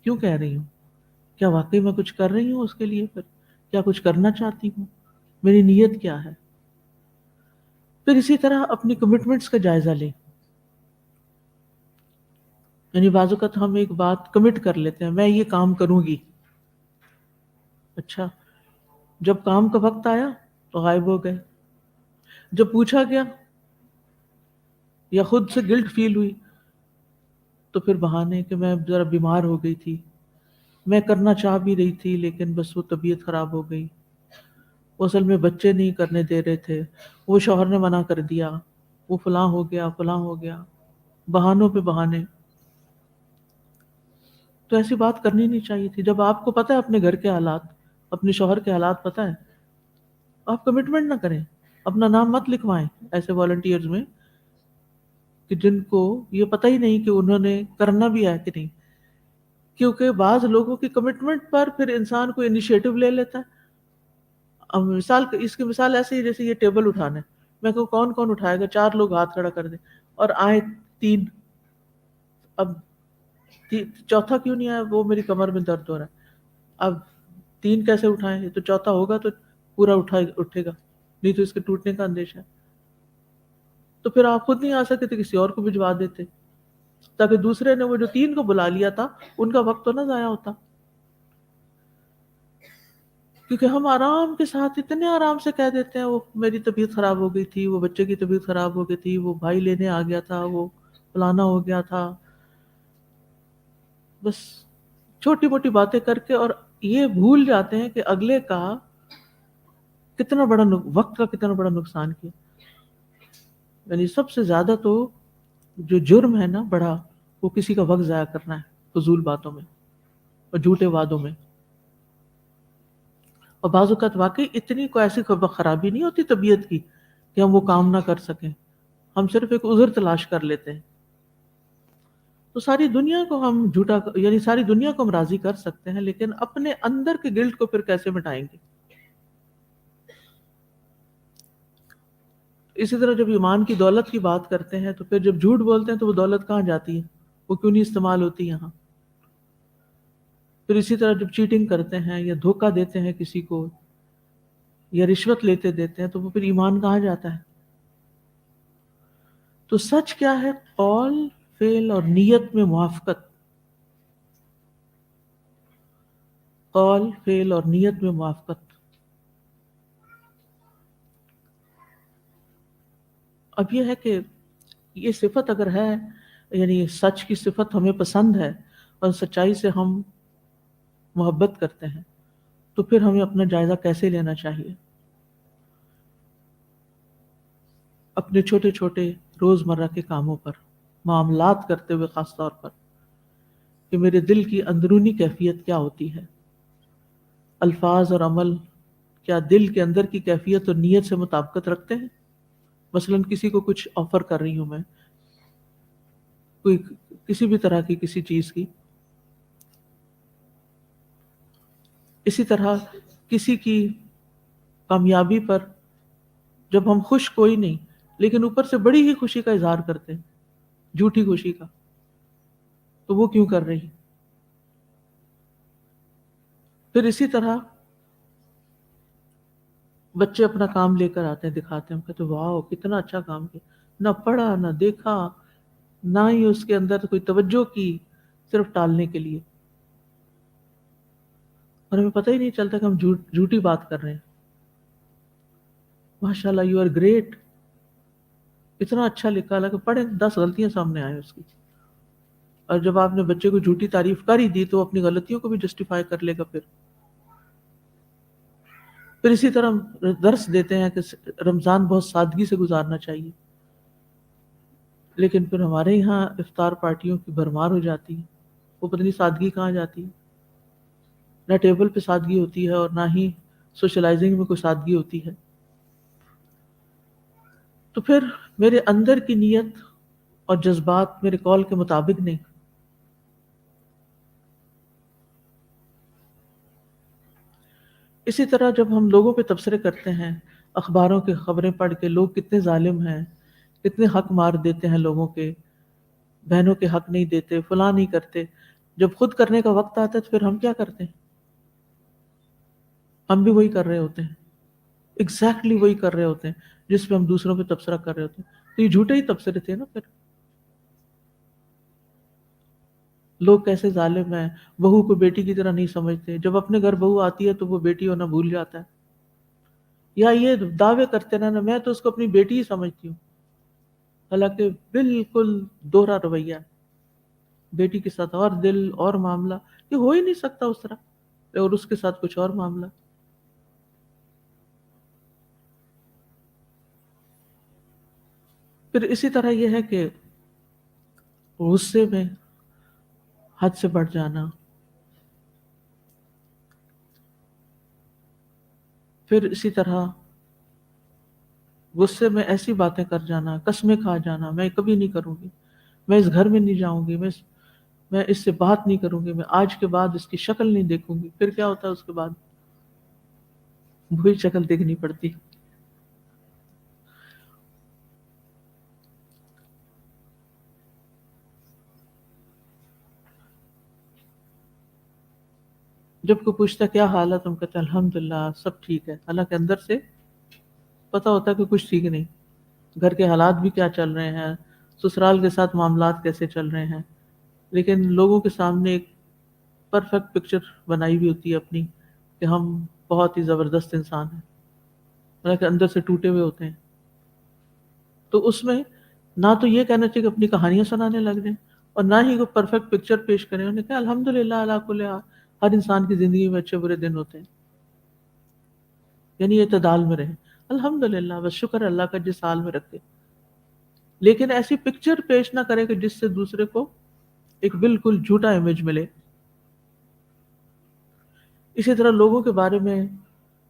کیوں کہہ رہی ہوں؟ کیا واقعی میں کچھ کر رہی ہوں اس کے لیے؟ پھر کیا کچھ کرنا چاہتی ہوں؟ میری نیت کیا ہے؟ پھر اسی طرح اپنی کمٹمنٹس کا جائزہ لیں۔ یعنی بعض اوقات ہم ایک بات کمٹ کر لیتے ہیں، میں یہ کام کروں گی، اچھا جب کام کا وقت آیا تو غائب ہو گئے، جب پوچھا گیا یا خود سے گلٹ فیل ہوئی تو پھر بہانے کہ میں ذرا بیمار ہو گئی تھی، میں کرنا چاہ بھی رہی تھی لیکن بس وہ طبیعت خراب ہو گئی، وہ اصل میں بچے نہیں کرنے دے رہے تھے، وہ شوہر نے منع کر دیا، وہ فلاں ہو گیا، فلاں ہو گیا، بہانوں پہ بہانے۔ تو ایسی بات کرنی نہیں چاہیے تھی۔ جب آپ کو پتہ ہے اپنے گھر کے حالات، اپنے شوہر کے حالات پتہ ہے، آپ کمٹمنٹ نہ کریں، اپنا نام مت لکھوائیں ایسے والنٹیئرز میں کہ جن کو یہ پتہ ہی نہیں کہ انہوں نے کرنا بھی ہے کہ نہیں۔ کیونکہ بعض لوگوں کی کمٹمنٹ پر پھر انسان کو انیشیٹو لے لیتا ہے۔ اب اس کی مثال ایسے ہی جیسے یہ ٹیبل اٹھانا ہے، میں کہوں کون کون اٹھائے گا، 4 لوگ ہاتھ کھڑا کر دیں اور آئے 3، اب چوتھا کیوں نہیں آیا؟ وہ میری کمر میں درد ہو رہا ہے۔ اب 3 کیسے اٹھائیں؟ تو چوتھا ہوگا تو پورا اٹھے گا، نہیں تو اس کے ٹوٹنے کا اندیشہ ہے۔ تو پھر آپ خود نہیں آ سکتے تو کسی اور کو بھجوا دیتے، تاکہ دوسرے نے وہ جو 3 کو بلا لیا تھا ان کا وقت تو نہ ضائع ہوتا. کیونکہ ہم آرام کے ساتھ اتنے آرام سے کہہ دیتے ہیں وہ میری طبیعت خراب ہو گئی تھی، وہ بچے کی طبیعت خراب ہو گئی تھی، وہ بھائی لینے آ گیا تھا، وہ فلانا ہو گیا تھا. بس چھوٹی موٹی باتیں کر کے، اور یہ بھول جاتے ہیں کہ اگلے کا کتنا بڑا وقت کا کتنا بڑا نقصان کیا. یعنی سب سے زیادہ تو جو جرم ہے نا بڑا، وہ کسی کا وقت ضائع کرنا ہے فضول باتوں میں اور جھوٹے وعدوں میں. اور بعض اوقات واقعی اتنی کوئی ایسی خرابی نہیں ہوتی طبیعت کی کہ ہم وہ کام نہ کر سکیں، ہم صرف ایک عذر تلاش کر لیتے ہیں. تو ساری دنیا کو ہم جھوٹا، یعنی ساری دنیا کو ہم راضی کر سکتے ہیں، لیکن اپنے اندر کے گلٹ کو پھر کیسے مٹائیں گے؟ اسی طرح جب ایمان کی دولت کی بات کرتے ہیں تو پھر جب جھوٹ بولتے ہیں تو وہ دولت کہاں جاتی ہے؟ وہ کیوں نہیں استعمال ہوتی یہاں؟ پھر اسی طرح جب چیٹنگ کرتے ہیں یا دھوکہ دیتے ہیں کسی کو یا رشوت لیتے دیتے ہیں تو وہ پھر ایمان کہاں جاتا ہے؟ تو سچ کیا ہے؟ قول، فعل اور نیت میں موافقت. قول، فعل اور نیت میں موافقت. اب یہ ہے کہ یہ صفت اگر ہے، یعنی سچ کی صفت ہمیں پسند ہے اور سچائی سے ہم محبت کرتے ہیں، تو پھر ہمیں اپنا جائزہ کیسے لینا چاہیے؟ اپنے چھوٹے چھوٹے روزمرہ کے کاموں پر، معاملات کرتے ہوئے خاص طور پر، کہ میرے دل کی اندرونی کیفیت کیا ہوتی ہے. الفاظ اور عمل کیا دل کے اندر کی کیفیت اور نیت سے مطابقت رکھتے ہیں؟ مثلا کسی کو کچھ آفر کر رہی ہوں میں، کوئی کسی بھی طرح کی کسی چیز کی، اسی طرح کسی کی کامیابی پر جب ہم خوش کوئی نہیں لیکن اوپر سے بڑی ہی خوشی کا اظہار کرتے ہیں، جھوٹی خوشی کا، تو وہ کیوں کر رہی؟ پھر اسی طرح بچے اپنا کام لے کر آتے ہیں، دکھاتے ہیں، ہم کہتے ہیں واو کتنا اچھا کام کیا، نہ پڑھا نہ دیکھا، نہ ہی اس کے اندر کوئی توجہ کی، صرف ٹالنے کے لیے، اور ہمیں پتہ ہی نہیں چلتا کہ ہم جھوٹی بات کر رہے ہیں. ماشاءاللہ یو آر گریٹ، اتنا اچھا لکھا، حالانکہ پڑھے 10 غلطیاں سامنے آئیں اس کی. اور جب آپ نے بچے کو جھوٹی تعریف کر ہی دی تو وہ اپنی غلطیوں کو بھی جسٹیفائی کر لے گا. پھر اسی طرح درس دیتے ہیں کہ رمضان بہت سادگی سے گزارنا چاہیے، لیکن پھر ہمارے یہاں افطار پارٹیوں کی بھرمار ہو جاتی ہے. وہ پتہ نہیں سادگی کہاں جاتی ہے، نہ ٹیبل پہ سادگی ہوتی ہے اور نہ ہی سوشلائزنگ میں کوئی سادگی ہوتی ہے. تو پھر میرے اندر کی نیت اور جذبات میرے قول کے مطابق نہیں. اسی طرح جب ہم لوگوں پہ تبصرے کرتے ہیں، اخباروں کی خبریں پڑھ کے لوگ کتنے ظالم ہیں، کتنے حق مار دیتے ہیں لوگوں کے، بہنوں کے حق نہیں دیتے، فلاں نہیں کرتے، جب خود کرنے کا وقت آتا ہے تو پھر ہم کیا کرتے ہیں؟ ہم بھی وہی کر رہے ہوتے ہیں، ایگزیکٹلی وہی کر رہے ہوتے ہیں جس پہ ہم دوسروں پہ تبصرہ کر رہے ہوتے ہیں. تو یہ جھوٹے ہی تبصرے تھے نا. پھر لوگ کیسے ظالم ہیں، بہو کو بیٹی کی طرح نہیں سمجھتے، جب اپنے گھر بہو آتی ہے تو وہ بیٹی ہونا بھول جاتا ہے، یا یہ دعوے کرتے رہنا میں تو اس کو اپنی بیٹی ہی سمجھتی ہوں، حالانکہ بالکل دوہرا رویہ ہے. بیٹی کے ساتھ اور دل اور معاملہ، یہ ہو ہی نہیں سکتا اس طرح، اور اس کے ساتھ کچھ اور معاملہ. پھر اسی طرح یہ ہے کہ غصے میں حد سے بڑھ جانا، پھر اسی طرح غصے میں ایسی باتیں کر جانا، قسمیں کھا جانا، میں کبھی نہیں کروں گی، میں اس گھر میں نہیں جاؤں گی، میں اس سے بات نہیں کروں گی، میں آج کے بعد اس کی شکل نہیں دیکھوں گی. پھر کیا ہوتا ہے اس کے بعد؟ وہی شکل دیکھنی پڑتی. جب کوئی پوچھتا کیا حال ہے تو ہم کہتے ہیں الحمدللہ سب ٹھیک ہے، حالانکہ اندر سے پتہ ہوتا ہے کہ کچھ ٹھیک نہیں. گھر کے حالات بھی کیا چل رہے ہیں، سسرال کے ساتھ معاملات کیسے چل رہے ہیں، لیکن لوگوں کے سامنے ایک پرفیکٹ پکچر بنائی ہوئی ہوتی ہے اپنی کہ ہم بہت ہی زبردست انسان ہیں، حالانکہ اندر سے ٹوٹے ہوئے ہوتے ہیں. تو اس میں نہ تو یہ کہنا چاہیے کہ اپنی کہانیاں سنانے لگ جائیں، اور نہ ہی کوئی پرفیکٹ پکچر پیش کریں. انہوں نے کہا الحمدللہ علی کل حال، ہر انسان کی زندگی میں اچھے برے دن ہوتے ہیں، یعنی اعتدال میں رہیں. الحمدللہ، بس شکر اللہ کا جس حال میں رکھے، لیکن ایسی پکچر پیش نہ کرے کہ جس سے دوسرے کو ایک بالکل جھوٹا امیج ملے. اسی طرح لوگوں کے بارے میں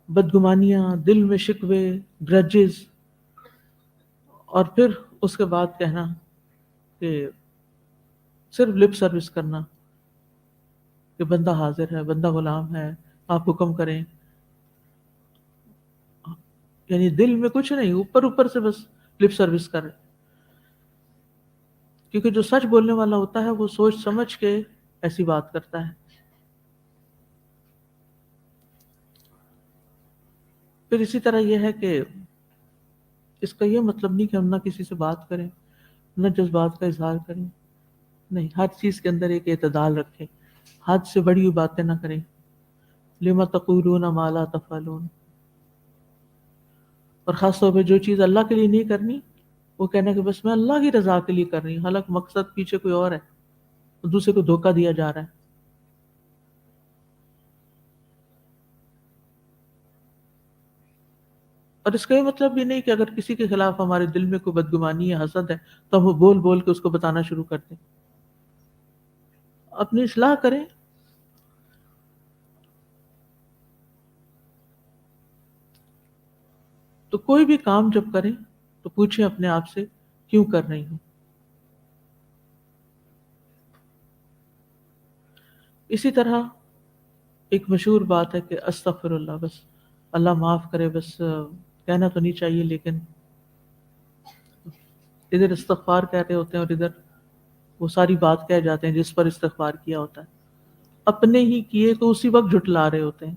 بدگمانیاں، دل میں شکوے، گرجز، اور پھر اس کے بعد کہنا کہ صرف لپ سروس کرنا کہ بندہ حاضر ہے، بندہ غلام ہے، آپ حکم کریں. یعنی دل میں کچھ نہیں، اوپر اوپر سے بس لپ سروس کرے. کیونکہ جو سچ بولنے والا ہوتا ہے وہ سوچ سمجھ کے ایسی بات کرتا ہے. پھر اسی طرح یہ ہے کہ اس کا یہ مطلب نہیں کہ ہم نہ کسی سے بات کریں، نہ جذبات کا اظہار کریں. نہیں، ہر چیز کے اندر ایک اعتدال رکھیں، حد سے بڑی ہوئی باتیں نہ کریں. لما تقولون ما لا تفعلون. اور خاص طور پہ جو چیز اللہ کے لیے نہیں کرنی، وہ کہنا کہ بس میں اللہ کی رضا کے لیے کر رہی ہوں، حالانکہ مقصد پیچھے کوئی اور ہے، دوسرے کو دھوکہ دیا جا رہا ہے. اور اس کا یہ مطلب بھی نہیں کہ اگر کسی کے خلاف ہمارے دل میں کوئی بدگمانی یا حسد ہے تو ہم وہ بول بول کے اس کو بتانا شروع کر دیں. اپنی اصلاح کریں. تو کوئی بھی کام جب کریں تو پوچھیں اپنے آپ سے کیوں کر رہی ہوں. اسی طرح ایک مشہور بات ہے کہ استغفر اللہ، بس اللہ معاف کرے، بس کہنا تو نہیں چاہیے، لیکن ادھر استغفار کہہ رہے ہوتے ہیں اور ادھر وہ ساری بات کہہ جاتے ہیں جس پر استغفار کیا ہوتا ہے. اپنے ہی کیے تو اسی وقت جھٹلا رہے ہوتے ہیں.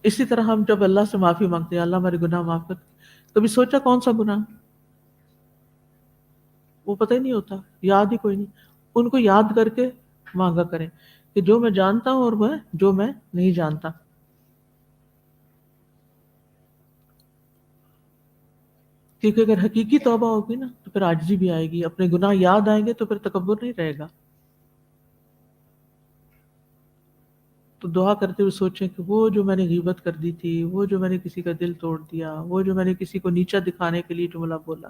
اسی طرح ہم جب اللہ سے معافی مانگتے ہیں، اللہ ہمارے گناہ معاف کر، کبھی سوچا کون سا گناہ؟ وہ پتہ ہی نہیں ہوتا، یاد ہی کوئی نہیں. ان کو یاد کر کے مانگا کریں کہ جو میں جانتا ہوں اور وہ جو میں نہیں جانتا. کیونکہ اگر حقیقی توبہ ہوگی نا تو پھر عاجزی بھی آئے گی، اپنے گناہ یاد آئیں گے تو پھر تکبر نہیں رہے گا. تو دعا کرتے ہوئے سوچیں کہ وہ جو میں نے غیبت کر دی تھی، وہ جو میں نے کسی کا دل توڑ دیا، وہ جو میں نے کسی کو نیچا دکھانے کے لیے جملہ بولا،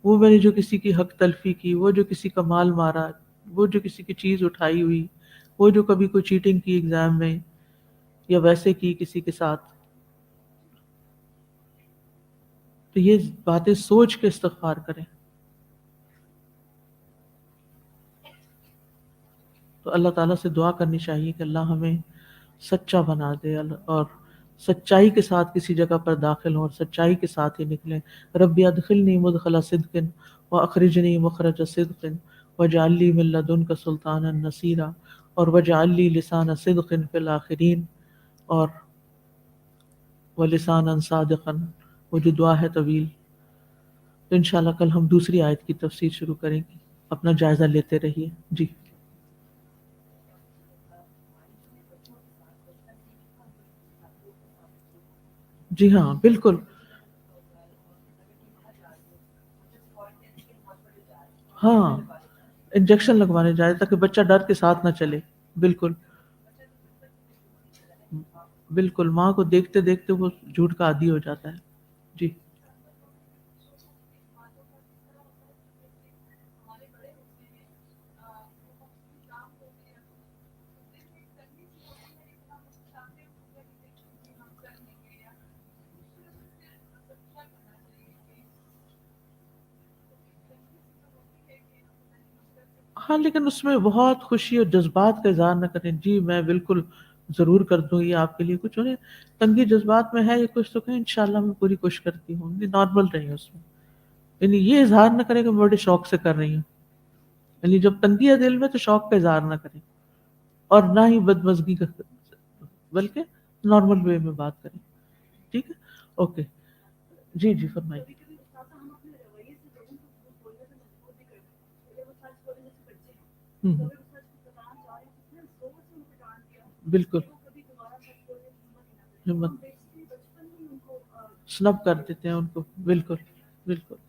وہ میں نے جو کسی کی حق تلفی کی، وہ جو کسی کا مال مارا، وہ جو کسی کی چیز اٹھائی ہوئی، وہ جو کبھی کوئی چیٹنگ کی ایگزام میں یا ویسے کی کسی کے ساتھ. تو یہ باتیں سوچ کے استغفار کریں. تو اللہ تعالیٰ سے دعا کرنی چاہیے کہ اللہ ہمیں سچا بنا دے اور سچائی کے ساتھ کسی جگہ پر داخل ہوں اور سچائی کے ساتھ ہی نکلیں. رب ادخلنی مدخل صدق واخرجنی مخرج صدق واجعل لی من لدنک سلطانا نصیرا اور واجعل لی لسان صدق فی الاخرین اور ولسانا صادقا. وہ جو دعا ہے طویل. تو انشاءاللہ کل ہم دوسری آیت کی تفسیر شروع کریں گے. اپنا جائزہ لیتے رہیے. جی جی ہاں بالکل. ہاں انجیکشن لگوانے جائے تاکہ بچہ ڈر کے ساتھ نہ چلے. بالکل بالکل، ماں کو دیکھتے دیکھتے وہ جھوٹ کا عادی ہو جاتا ہے. جی ہاں، لیکن اس میں بہت خوشی اور جذبات کا اظہار نہ کریں. جی میں بالکل ضرور کر دوں یہ آپ کے لیے. کچھ انہیں تنگی جذبات میں ہے یہ کچھ تو کہیں انشاءاللہ میں پوری کوشش کرتی ہوں. نارمل رہیں اس میں، یعنی یہ اظہار نہ کریں کہ میں بڑے شوق سے کر رہی ہوں. یعنی جب تنگی ہے دل میں تو شوق کا اظہار نہ کریں اور نہ ہی بدمزگی کا، بلکہ نارمل وے میں بات کریں. ٹھیک ہے، اوکے. جی جی فرمائیے. ہوں، بالکل ہمت سنب کر دیتے ہیں ان کو. بالکل بالکل.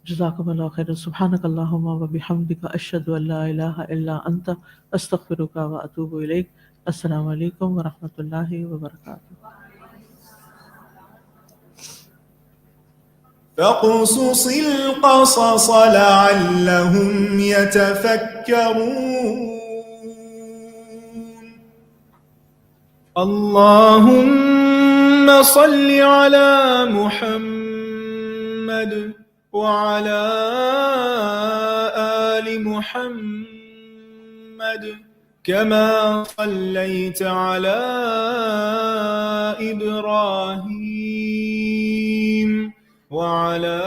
جزاکم اللہ خیر. سبحانک اللہم و بحمدک اشہد ان لا الہ الا انت استغفرک و اتوب الیک. السلام علیکم ورحمۃ اللہ وبرکاتہ. فاقصص القصص لعلهم يتفكرون. اللهم صل على محمد وعلى آل محمد كما صليت على إبراهيم وعلى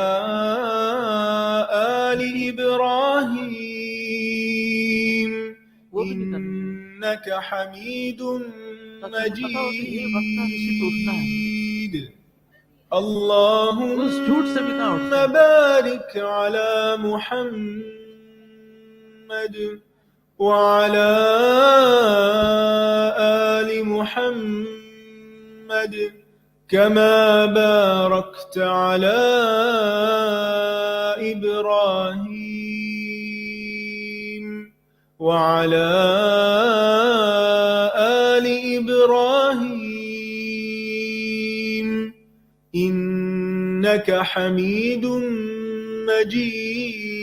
آل إبراهيم إنك حميد مجيد. اللهم بارك على محمد وعلى آل محمد كما باركت على إبراهيم وعلى آل إبراهيم إنك حميد مجيد.